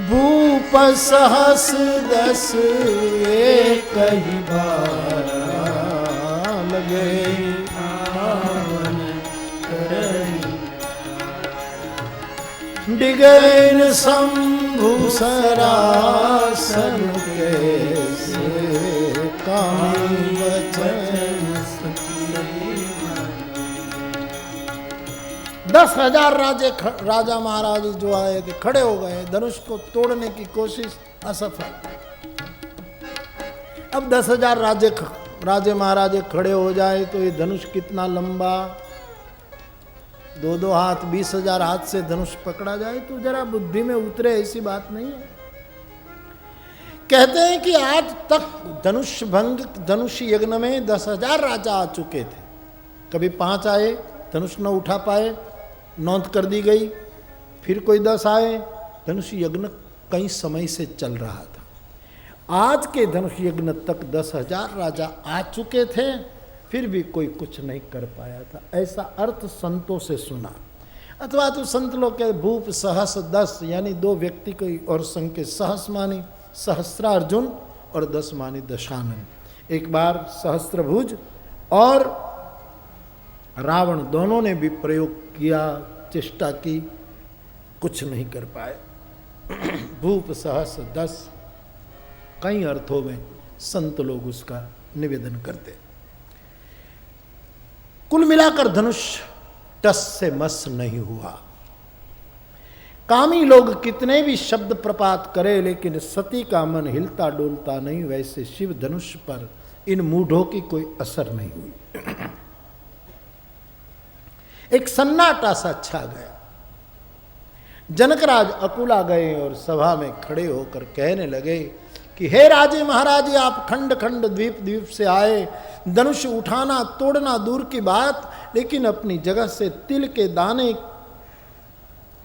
भूप सहस 10 एक ही बार लगे आवन करई, डिगैन शंभु सरासन के से कामी वचन 10,000 राजा महाराज जो आए थे खड़े हो गए, धनुष को तोड़ने की कोशिश असफल। अब 10,000 राजे महाराजे खड़े हो जाए तो ये धनुष कितना लंबा, 2-2 हाथ, 20,000 हाथ से धनुष पकड़ा जाए तो जरा बुद्धि में उतरे, ऐसी बात नहीं है। कहते हैं कि आज तक धनुष यज्ञ में 10,000 राजा आ चुके थे, कभी 5 आए, धनुष न उठा पाए, नोंद कर दी गई, फिर कोई 10 आए, धनुष यज्ञ कई समय से चल रहा था। आज के धनुष यज्ञ तक 10,000 राजा आ चुके थे, फिर भी कोई कुछ नहीं कर पाया था, ऐसा अर्थ संतों से सुना। अथवा तो संत लोग के भूप सहस 10 यानी 2 व्यक्ति कोई और संख्या, सहस मानी सहस्त्रार्जुन और 10 मानी दशानन। एक बार सहस्त्रभुज और रावण दोनों ने भी प्रयोग किया, चेष्टा की, कुछ नहीं कर पाए। भूप सहस 10 कई अर्थों में संत लोग उसका निवेदन करते। कुल मिलाकर धनुष टस से मस नहीं हुआ। कामी लोग कितने भी शब्द प्रपात करे, लेकिन सती का मन हिलता डोलता नहीं, वैसे शिव धनुष पर इन मूढ़ों की कोई असर नहीं हुई। एक सन्नाटा सा छा गया। जनकराज अकुला गए और सभा में खड़े होकर कहने लगे कि हे राजे महाराज, आप खंड खंड द्वीप द्वीप से आए, धनुष उठाना तोड़ना दूर की बात, लेकिन अपनी जगह से तिल के दाने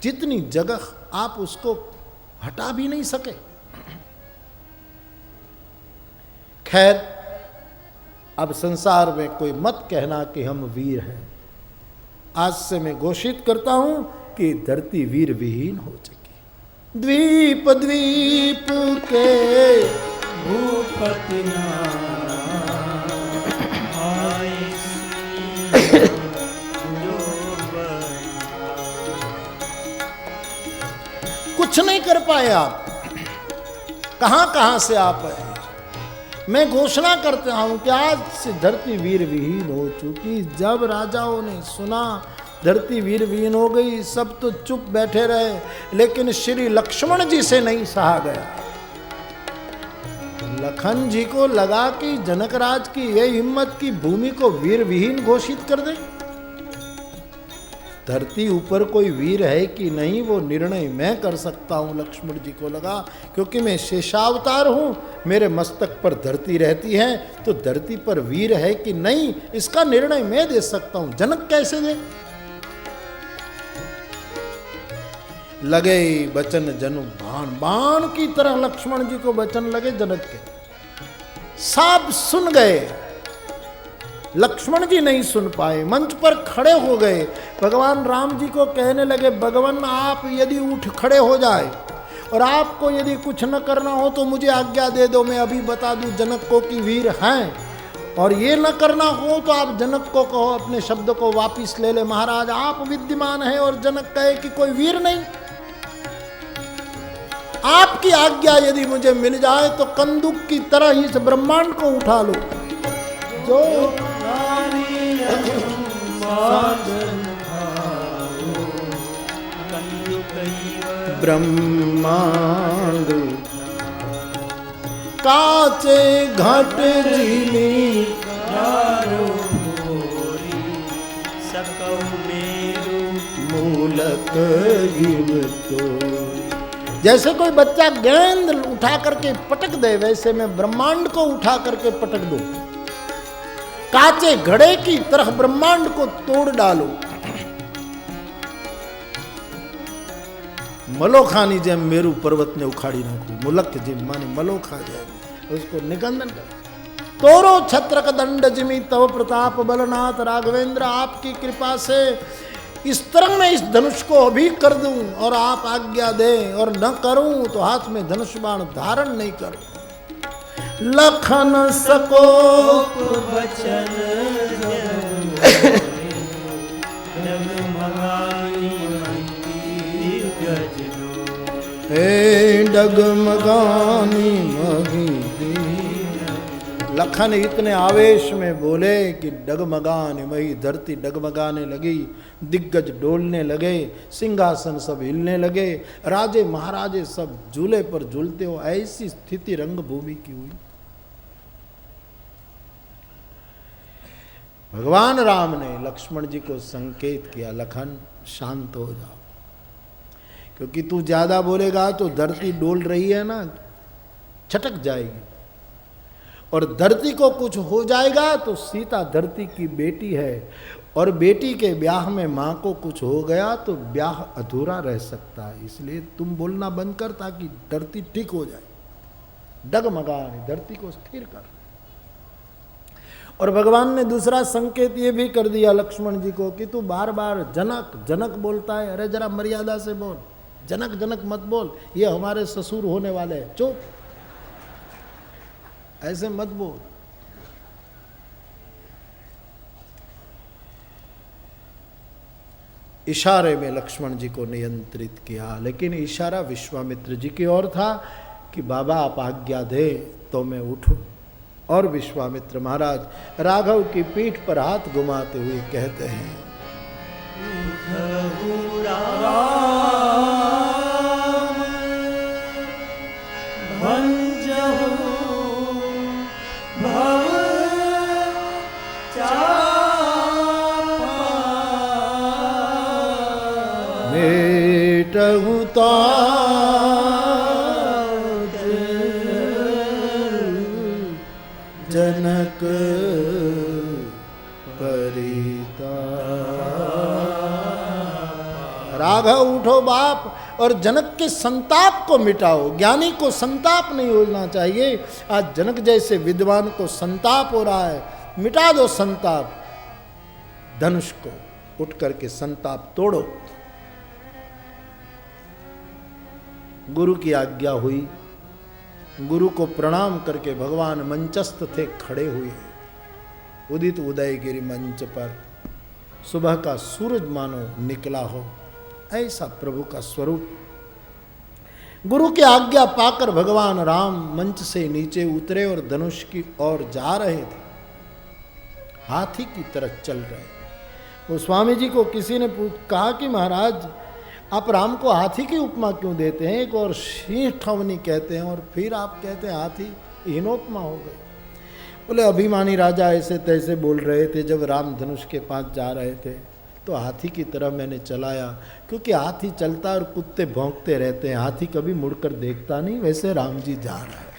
जितनी जगह आप उसको हटा भी नहीं सके। खैर, अब संसार में कोई मत कहना कि हम वीर हैं। आज से मैं घोषित करता हूं कि धरती वीर विहीन हो चुकी। द्वीप द्वीप के भूपति कुछ नहीं कर पाए आप। कहां कहां से आप आए। मैं घोषणा करता हूं कि आज से धरती वीर विहीन हो चुकी। जब राजाओं ने सुना धरती वीर विहीन हो गई, सब तो चुप बैठे रहे, लेकिन श्री लक्ष्मण जी से नहीं सहा गया। लखन जी को लगा कि जनकराज की यह हिम्मत की भूमि को वीर विहीन घोषित कर दे। धरती ऊपर कोई वीर है कि नहीं, वो निर्णय मैं कर सकता हूं। लक्ष्मण जी को लगा क्योंकि मैं शेषावतार हूं, मेरे मस्तक पर धरती रहती है, तो धरती पर वीर है कि नहीं इसका निर्णय मैं दे सकता हूं। जनक कैसे दे। लगे बचन जनु बाण, बाण की तरह लक्ष्मण जी को बचन लगे जनक के। सब सुन गए, लक्ष्मण जी नहीं सुन पाए, मंच पर खड़े हो गए। भगवान राम जी को कहने लगे, भगवान आप यदि उठ खड़े हो जाए और आपको यदि कुछ न करना हो तो मुझे आज्ञा दे दो, मैं अभी बता दूं जनक को कि वीर हैं। और ये न करना हो तो आप जनक को कहो अपने शब्द को वापिस ले ले। महाराज आप विद्यमान हैं और जनक कहे कि कोई वीर नहीं। आपकी आज्ञा यदि मुझे मिल जाए तो कंदुक की तरह ही इस ब्रह्मांड को उठा लो। जो ब्रह्मांड काचे घट झिली मूलक जैसे कोई बच्चा गेंद उठा करके पटक दे, वैसे मैं ब्रह्मांड को उठा करके पटक दूं। काचे घड़े की तरह ब्रह्मांड को तोड़ डालो। मलोखानी जेम मेरू पर्वत ने उखाड़ी नाखू, मुलक जिम माने मलोखा जाए उसको निकंदन कर। तोरो छत्रक दंड जिमी तव प्रताप बलनाथ राघवेंद्र, आपकी कृपा से इस तरह मैं इस धनुष को अभी कर दूं और आप आज्ञा दें, और न करूं तो हाथ में धनुष बाण धारण नहीं करूं। लखन सको बचन हे डगमगानी मही। लखन इतने आवेश में बोले कि डगमगाने मही, धरती डगमगाने लगी, दिग्गज डोलने लगे, सिंहासन सब हिलने लगे, राजे महाराजे सब झूले पर झूलते हो। ऐसी स्थिति रंगभूमि की हुई। भगवान राम ने लक्ष्मण जी को संकेत किया, लखन शांत हो जाओ, क्योंकि तू ज्यादा बोलेगा तो धरती डोल रही है ना, छटक जाएगी, और धरती को कुछ हो जाएगा तो सीता धरती की बेटी है, और बेटी के ब्याह में माँ को कुछ हो गया तो ब्याह अधूरा रह सकता है। इसलिए तुम बोलना बंद कर ताकि धरती ठीक हो जाए। डगमगाने, धरती को स्थिर कर। और भगवान ने दूसरा संकेत ये भी कर दिया लक्ष्मण जी को कि तू बार बार जनक जनक बोलता है, अरे जरा मर्यादा से बोल, जनक जनक मत बोल, ये हमारे ससुर होने वाले हैं, चुप, ऐसे मत बोल। इशारे में लक्ष्मण जी को नियंत्रित किया, लेकिन इशारा विश्वामित्र जी की ओर था कि बाबा आप आज्ञा दे तो मैं उठूं। और विश्वामित्र महाराज राघव की पीठ पर हाथ घुमाते हुए कहते हैं, जनक परिता। राघव उठो बाप और जनक के संताप को मिटाओ। ज्ञानी को संताप नहीं होना चाहिए। आज जनक जैसे विद्वान को संताप हो रहा है, मिटा दो संताप। धनुष को उठ करके संताप तोड़ो। गुरु की आज्ञा हुई। गुरु को प्रणाम करके भगवान मंचस्थ थे, खड़े हुए। उदित उदयगिरि मंच पर सुबह का सूरज मानो निकला हो, ऐसा प्रभु का स्वरूप। गुरु की आज्ञा पाकर भगवान राम मंच से नीचे उतरे और धनुष की ओर जा रहे थे। हाथी की तरह चल रहे। वो स्वामी जी को किसी ने कहा कि महाराज आप राम को हाथी की उपमा क्यों देते हैं, एक और सिंह ठवनी कहते हैं और फिर आप कहते हैं हाथी, हीनोपमा हो गई। बोले अभिमानी राजा ऐसे तैसे बोल रहे थे, जब राम धनुष के पास जा रहे थे तो हाथी की तरह मैंने चलाया, क्योंकि हाथी चलता और कुत्ते भौंकते रहते हैं, हाथी कभी मुड़कर देखता नहीं, वैसे राम जी जा रहे हैं।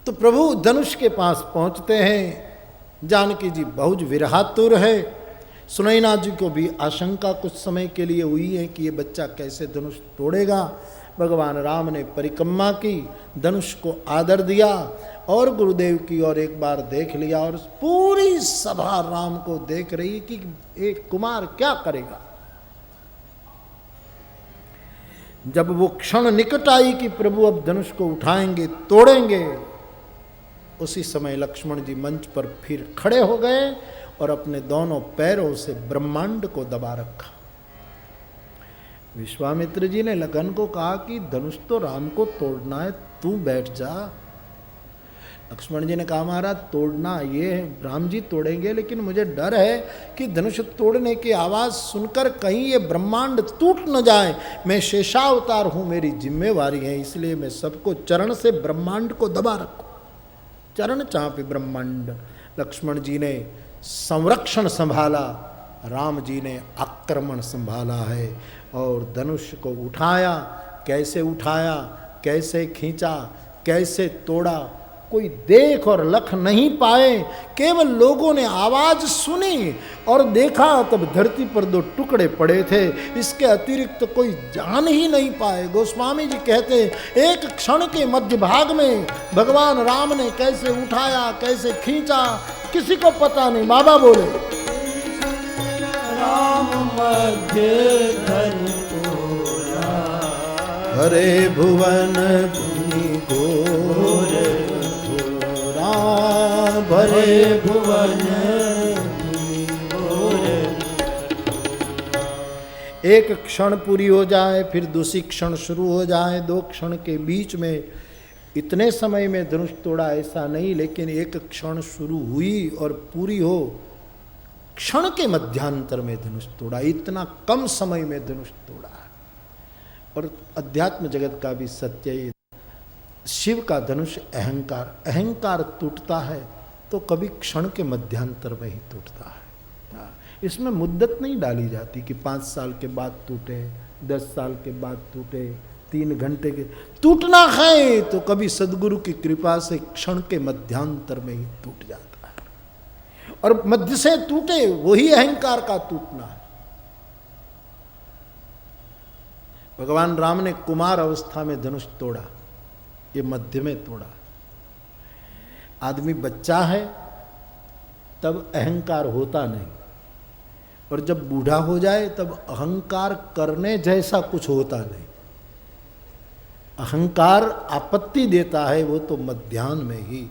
तो प्रभु धनुष के पास पहुंचते हैं। जानकी जी बहुत विरहातुर है। सुनैना जी को भी आशंका कुछ समय के लिए हुई है कि ये बच्चा कैसे धनुष तोड़ेगा। भगवान राम ने परिक्रमा की, धनुष को आदर दिया और गुरुदेव की ओर एक बार देख लिया, और पूरी सभा राम को देख रही कि एक कुमार क्या करेगा। जब वो क्षण निकट आई कि प्रभु अब धनुष को उठाएंगे, तोड़ेंगे, उसी समय लक्ष्मण जी मंच पर फिर खड़े हो गए और अपने दोनों पैरों से ब्रह्मांड को दबा रखा। विश्वामित्र जी ने लगन को कहा कि धनुष तो राम को तोड़ना है, तू बैठ जा। लक्ष्मण जी ने कहा महाराज तोड़ना ये राम जी तोड़ेंगे, लेकिन मुझे डर है कि धनुष तोड़ने की आवाज़ सुनकर कहीं ये ब्रह्मांड टूट न जाए। मैं शेषावतार हूँ, मेरी जिम्मेवारी है, इसलिए मैं सबको चरण से ब्रह्मांड को दबा रखूँ। चरण चापे ब्रह्मांड। लक्ष्मण जी ने संरक्षण संभाला, राम जी ने आक्रमण संभाला है और धनुष को उठाया। कैसे उठाया, कैसे खींचा, कैसे तोड़ा, कोई देख और लख नहीं पाए। केवल लोगों ने आवाज सुनी और देखा, तब धरती पर दो टुकड़े पड़े थे। इसके अतिरिक्त तो कोई जान ही नहीं पाए। गोस्वामी जी कहते एक क्षण के मध्य भाग में भगवान राम ने कैसे उठाया, कैसे खींचा, किसी को पता नहीं। बाबा बोले राम मध्य धन तोड़ा, हरे भुवन भूमि घोर, भरे भुवन घोर। एक क्षण पूरी हो जाए, फिर दूसरी क्षण शुरू हो जाए, दो क्षण के बीच में इतने समय में धनुष तोड़ा ऐसा नहीं, लेकिन एक क्षण शुरू हुई और पूरी हो, क्षण के मध्यांतर में धनुष तोड़ा। इतना कम समय में धनुष तोड़ा। और अध्यात्म जगत का भी सत्य है, शिव का धनुष अहंकार, अहंकार टूटता है तो कभी क्षण के मध्यांतर में ही टूटता है। इसमें मुद्दत नहीं डाली जाती कि 5 साल के बाद टूटे, 10 साल के बाद टूटे, 3 घंटे के। टूटना है तो कभी सदगुरु की कृपा से क्षण के मध्यांतर में ही टूट जाता है। और मध्य से टूटे वही अहंकार का टूटना है। भगवान राम ने कुमार अवस्था में धनुष तोड़ा, ये मध्य में तोड़ा। आदमी बच्चा है तब अहंकार होता नहीं, और जब बूढ़ा हो जाए तब अहंकार करने जैसा कुछ होता नहीं। अहंकार आपत्ति देता है वो तो मध्याह्न में ही,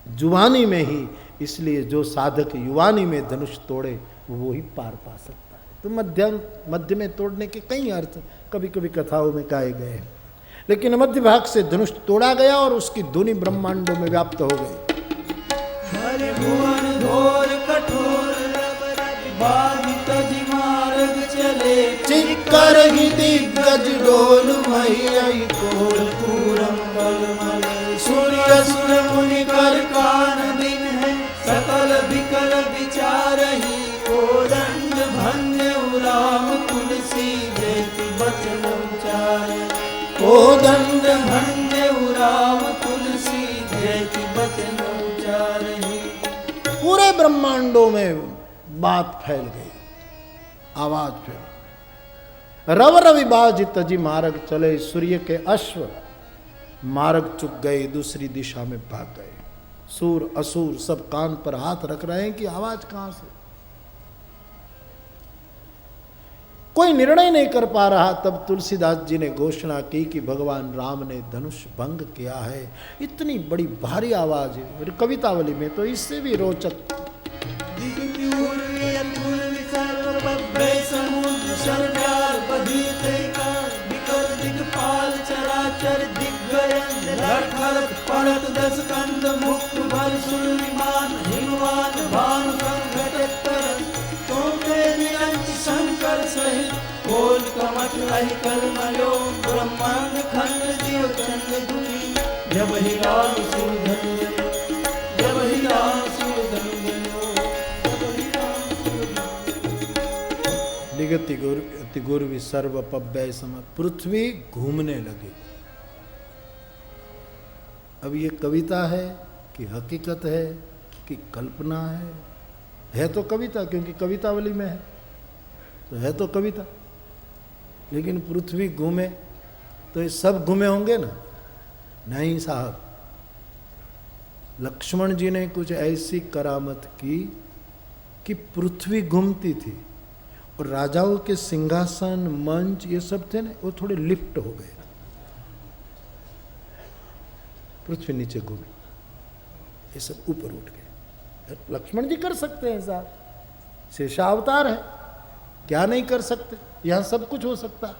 जुवानी में ही। इसलिए जो साधक युवानी में धनुष तोड़े वो ही पार पा सकता है। तो मध्य में तोड़ने के कई अर्थ कभी कभी कथाओं में कहे गए हैं, लेकिन मध्य भाग से धनुष तोड़ा गया और उसकी ध्वनि ब्रह्मांडों में व्याप्त हो गई। हरे भुवन घोर कठोर, बाधित जी मार्ग चले, चिक्कर ही दिग्गज डोल मई कोल पूरम कलमल, सूर्य सुर मुनि कर कान दिन है, सकल विकल विचार ही, कोदंड भन्य राम तुलसी देति बचन उचारे, कोदंड भन्य राम तुलसी देति बचन उचारे। पूरे ब्रह्मांडों में बात फैल गई, आवाज फैल। रव रवि बाज तजी मार्ग चले, सूर्य के अश्व मार्ग चुक गए, दूसरी दिशा में भाग गए। सूर असुर सब कान पर हाथ रख रहे हैं कि आवाज कहां से। कोई निर्णय नहीं कर पा रहा। तब तुलसीदास जी ने घोषणा की कि भगवान राम ने धनुष भंग किया है। इतनी बड़ी भारी आवाज है, कवितावली में तो इससे भी रोचक। समुद्र भरत दस कंद मुख भर सुरविमान हिमवान भानु संघटित तरस तोके निरंच शंकर सहित कोल कमठ अहि कलमलो ब्रह्मांड खंड जीव चंद दुखी जब ही लाल सुधन जब ही लाल सुधन लिगति गुरु सर्व पव्यय सम। पृथ्वी घूमने लगी। अब ये कविता है कि हकीकत है कि कल्पना है तो कविता, क्योंकि कवितावली में है तो है तो कविता। लेकिन पृथ्वी घूमे तो ये सब घूमे होंगे ना? नहीं साहब, लक्ष्मण जी ने कुछ ऐसी करामत की कि पृथ्वी घूमती थी और राजाओं के सिंहासन मंच ये सब थे ना, वो थोड़े लिफ्ट हो गए। पृथ्वी नीचे घूमी, ये सब ऊपर उठ गए। लक्ष्मण जी कर सकते हैं साहब, शेषावतार है, क्या नहीं कर सकते? यहां सब कुछ हो सकता है।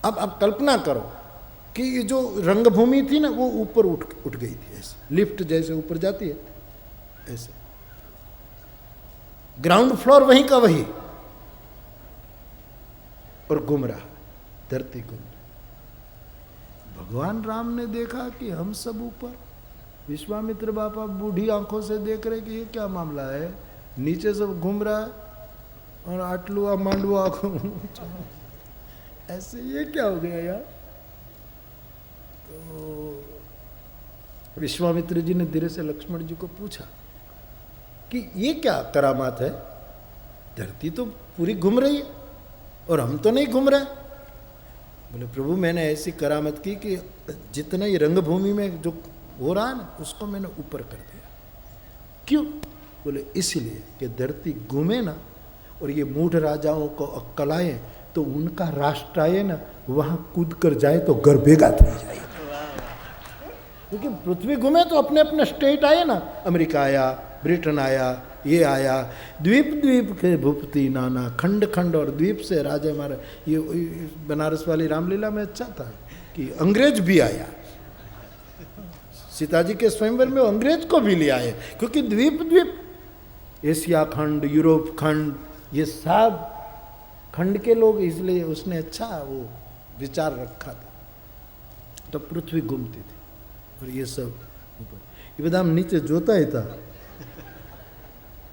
अब कल्पना करो कि ये जो रंगभूमि थी ना, वो ऊपर उठ गई थी, ऐसे लिफ्ट जैसे ऊपर जाती है ऐसे, ग्राउंड फ्लोर वहीं का वही, और घूम रहा, धरती घूम रही। भगवान राम ने देखा कि हम सब ऊपर, विश्वामित्र बापा बूढ़ी आंखों से देख रहे कि ये क्या मामला है, नीचे सब घूम रहा है और आटलुआ मांडुआ ऐसे, ये क्या हो गया यार? तो विश्वामित्र जी ने धीरे से लक्ष्मण जी को पूछा कि ये क्या करामात है, धरती तो पूरी घूम रही है और हम तो नहीं घूम रहे। बोले प्रभु मैंने ऐसी करामत की कि जितना ही रंगभूमि में जो हो रहा है ना, उसको मैंने ऊपर कर दिया। क्यों? बोले इसलिए कि धरती घूमे ना और ये मूढ़ राजाओं को अक्कल आए तो उनका राष्ट्र आए ना, वहां कूद कर जाए तो गर्भेगा थी जाए। क्योंकि पृथ्वी घूमे तो अपने अपने स्टेट आए ना, अमेरिका आया, ब्रिटेन आया, ये आया, द्वीप द्वीप के भूपति नाना, खंड खंड और द्वीप से राजा हमारा। ये बनारस वाली रामलीला में अच्छा था कि अंग्रेज भी आया, सीता जी के स्वयंवर में अंग्रेज को भी ले आए, क्योंकि द्वीप द्वीप, एशिया खंड, यूरोप खंड, ये सब खंड के लोग, इसलिए उसने अच्छा वो विचार रखा था। तो पृथ्वी घूमती थी और ये सब ऊपर, ये बदाम नीचे जोता ही था।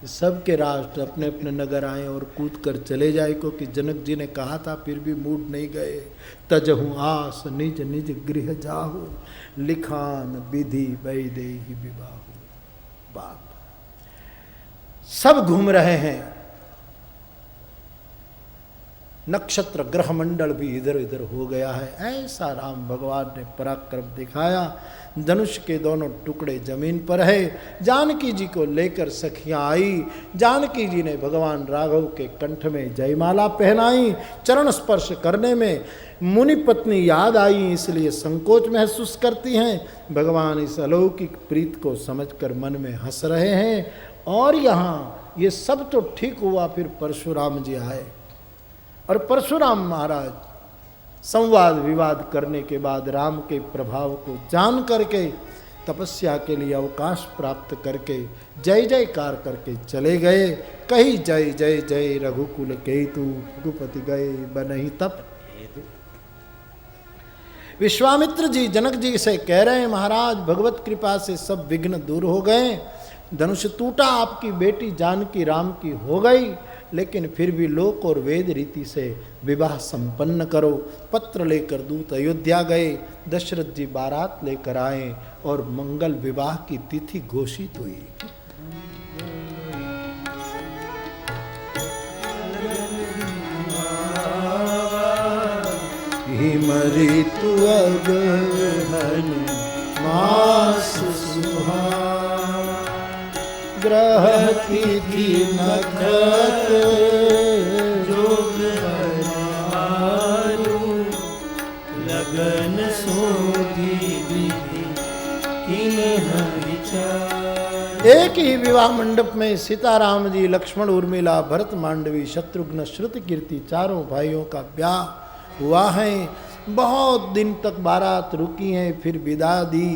सबके राष्ट्र अपने अपने नगर आए और कूद कर चले जाए, क्योंकि जनक जी ने कहा था, फिर भी मूड नहीं गए। तजहु आस निज निज गृह जाहु, लिखान विधि वैदेही विवाहु। बाप सब घूम रहे हैं, नक्षत्र ग्रह मंडल भी इधर इधर हो गया है। ऐसा राम भगवान ने पराक्रम दिखाया। धनुष के दोनों टुकड़े जमीन पर है। जानकी जी को लेकर सखियां आई। जानकी जी ने भगवान राघव के कंठ में जयमाला पहनाई। चरण स्पर्श करने में मुनि पत्नी याद आई, इसलिए संकोच महसूस करती हैं। भगवान इस अलौकिक प्रीत को समझकर मन में हंस रहे हैं। और यहाँ ये सब तो ठीक हुआ, फिर परशुराम जी आए और परशुराम महाराज संवाद विवाद करने के बाद राम के प्रभाव को जान करके तपस्या के लिए अवकाश प्राप्त करके जय जयकार करके चले गए। कही जय जय जय रघुकुल केतु, रघुपति गए बनहि तप। विश्वामित्र जी जनक जी से कह रहे हैं, महाराज भगवत कृपा से सब विघ्न दूर हो गए, धनुष टूटा, आपकी बेटी जानकी राम की हो गई, लेकिन फिर भी लोक और वेद रीति से विवाह संपन्न करो। पत्र लेकर दूत अयोध्या गए। दशरथ जी बारात लेकर आए और मंगल विवाह की तिथि घोषित हुई। हिम ऋतु अगहन मास सुहावन, ग्रह तिथि नक्षत्र जोग हमारू, लगन सोधी विधि किन्ह विचार। एक ही विवाह मंडप में सीताराम जी, लक्ष्मण, उर्मिला, भरत, मांडवी, शत्रुघ्न, श्रुत, कीर्ति चारों भाइयों का ब्याह हुआ है। बहुत दिन तक बारात रुकी है, फिर विदा दी।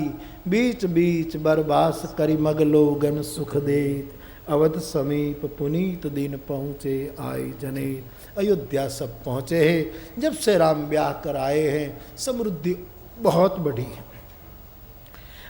बीच बीच बरबास करी मगलोगन सुख देत, अवध समीप पुनीत दिन पहुँचे आए जनेत। अयोध्या सब पहुँचे हैं। जब से राम ब्याह कर आए हैं, समृद्धि बहुत बढ़ी है।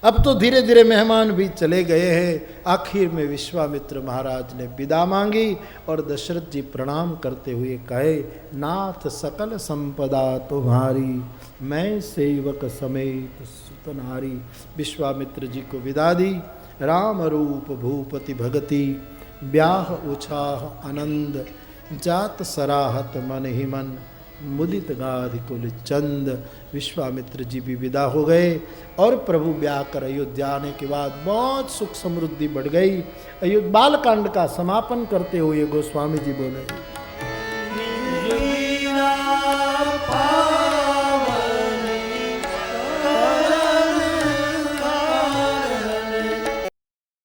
अब तो धीरे धीरे मेहमान भी चले गए हैं। आखिर में विश्वामित्र महाराज ने विदा मांगी और दशरथ जी प्रणाम करते हुए कहे, नाथ सकल संपदा तुम्हारी, मैं सेवक समेत सुतनारी। विश्वामित्र जी को विदा दी। राम रूप भूपति भगति, ब्याह उछाह आनंद, जात सराहत मन ही मन, मुदित गाधि कुल चंद। विश्वामित्र जी भी विदा हो गए और प्रभु ब्याह कर अयोध्या आने के बाद बहुत सुख समृद्धि बढ़ गई। बालकांड का समापन करते हुए गोस्वामी जी बोले,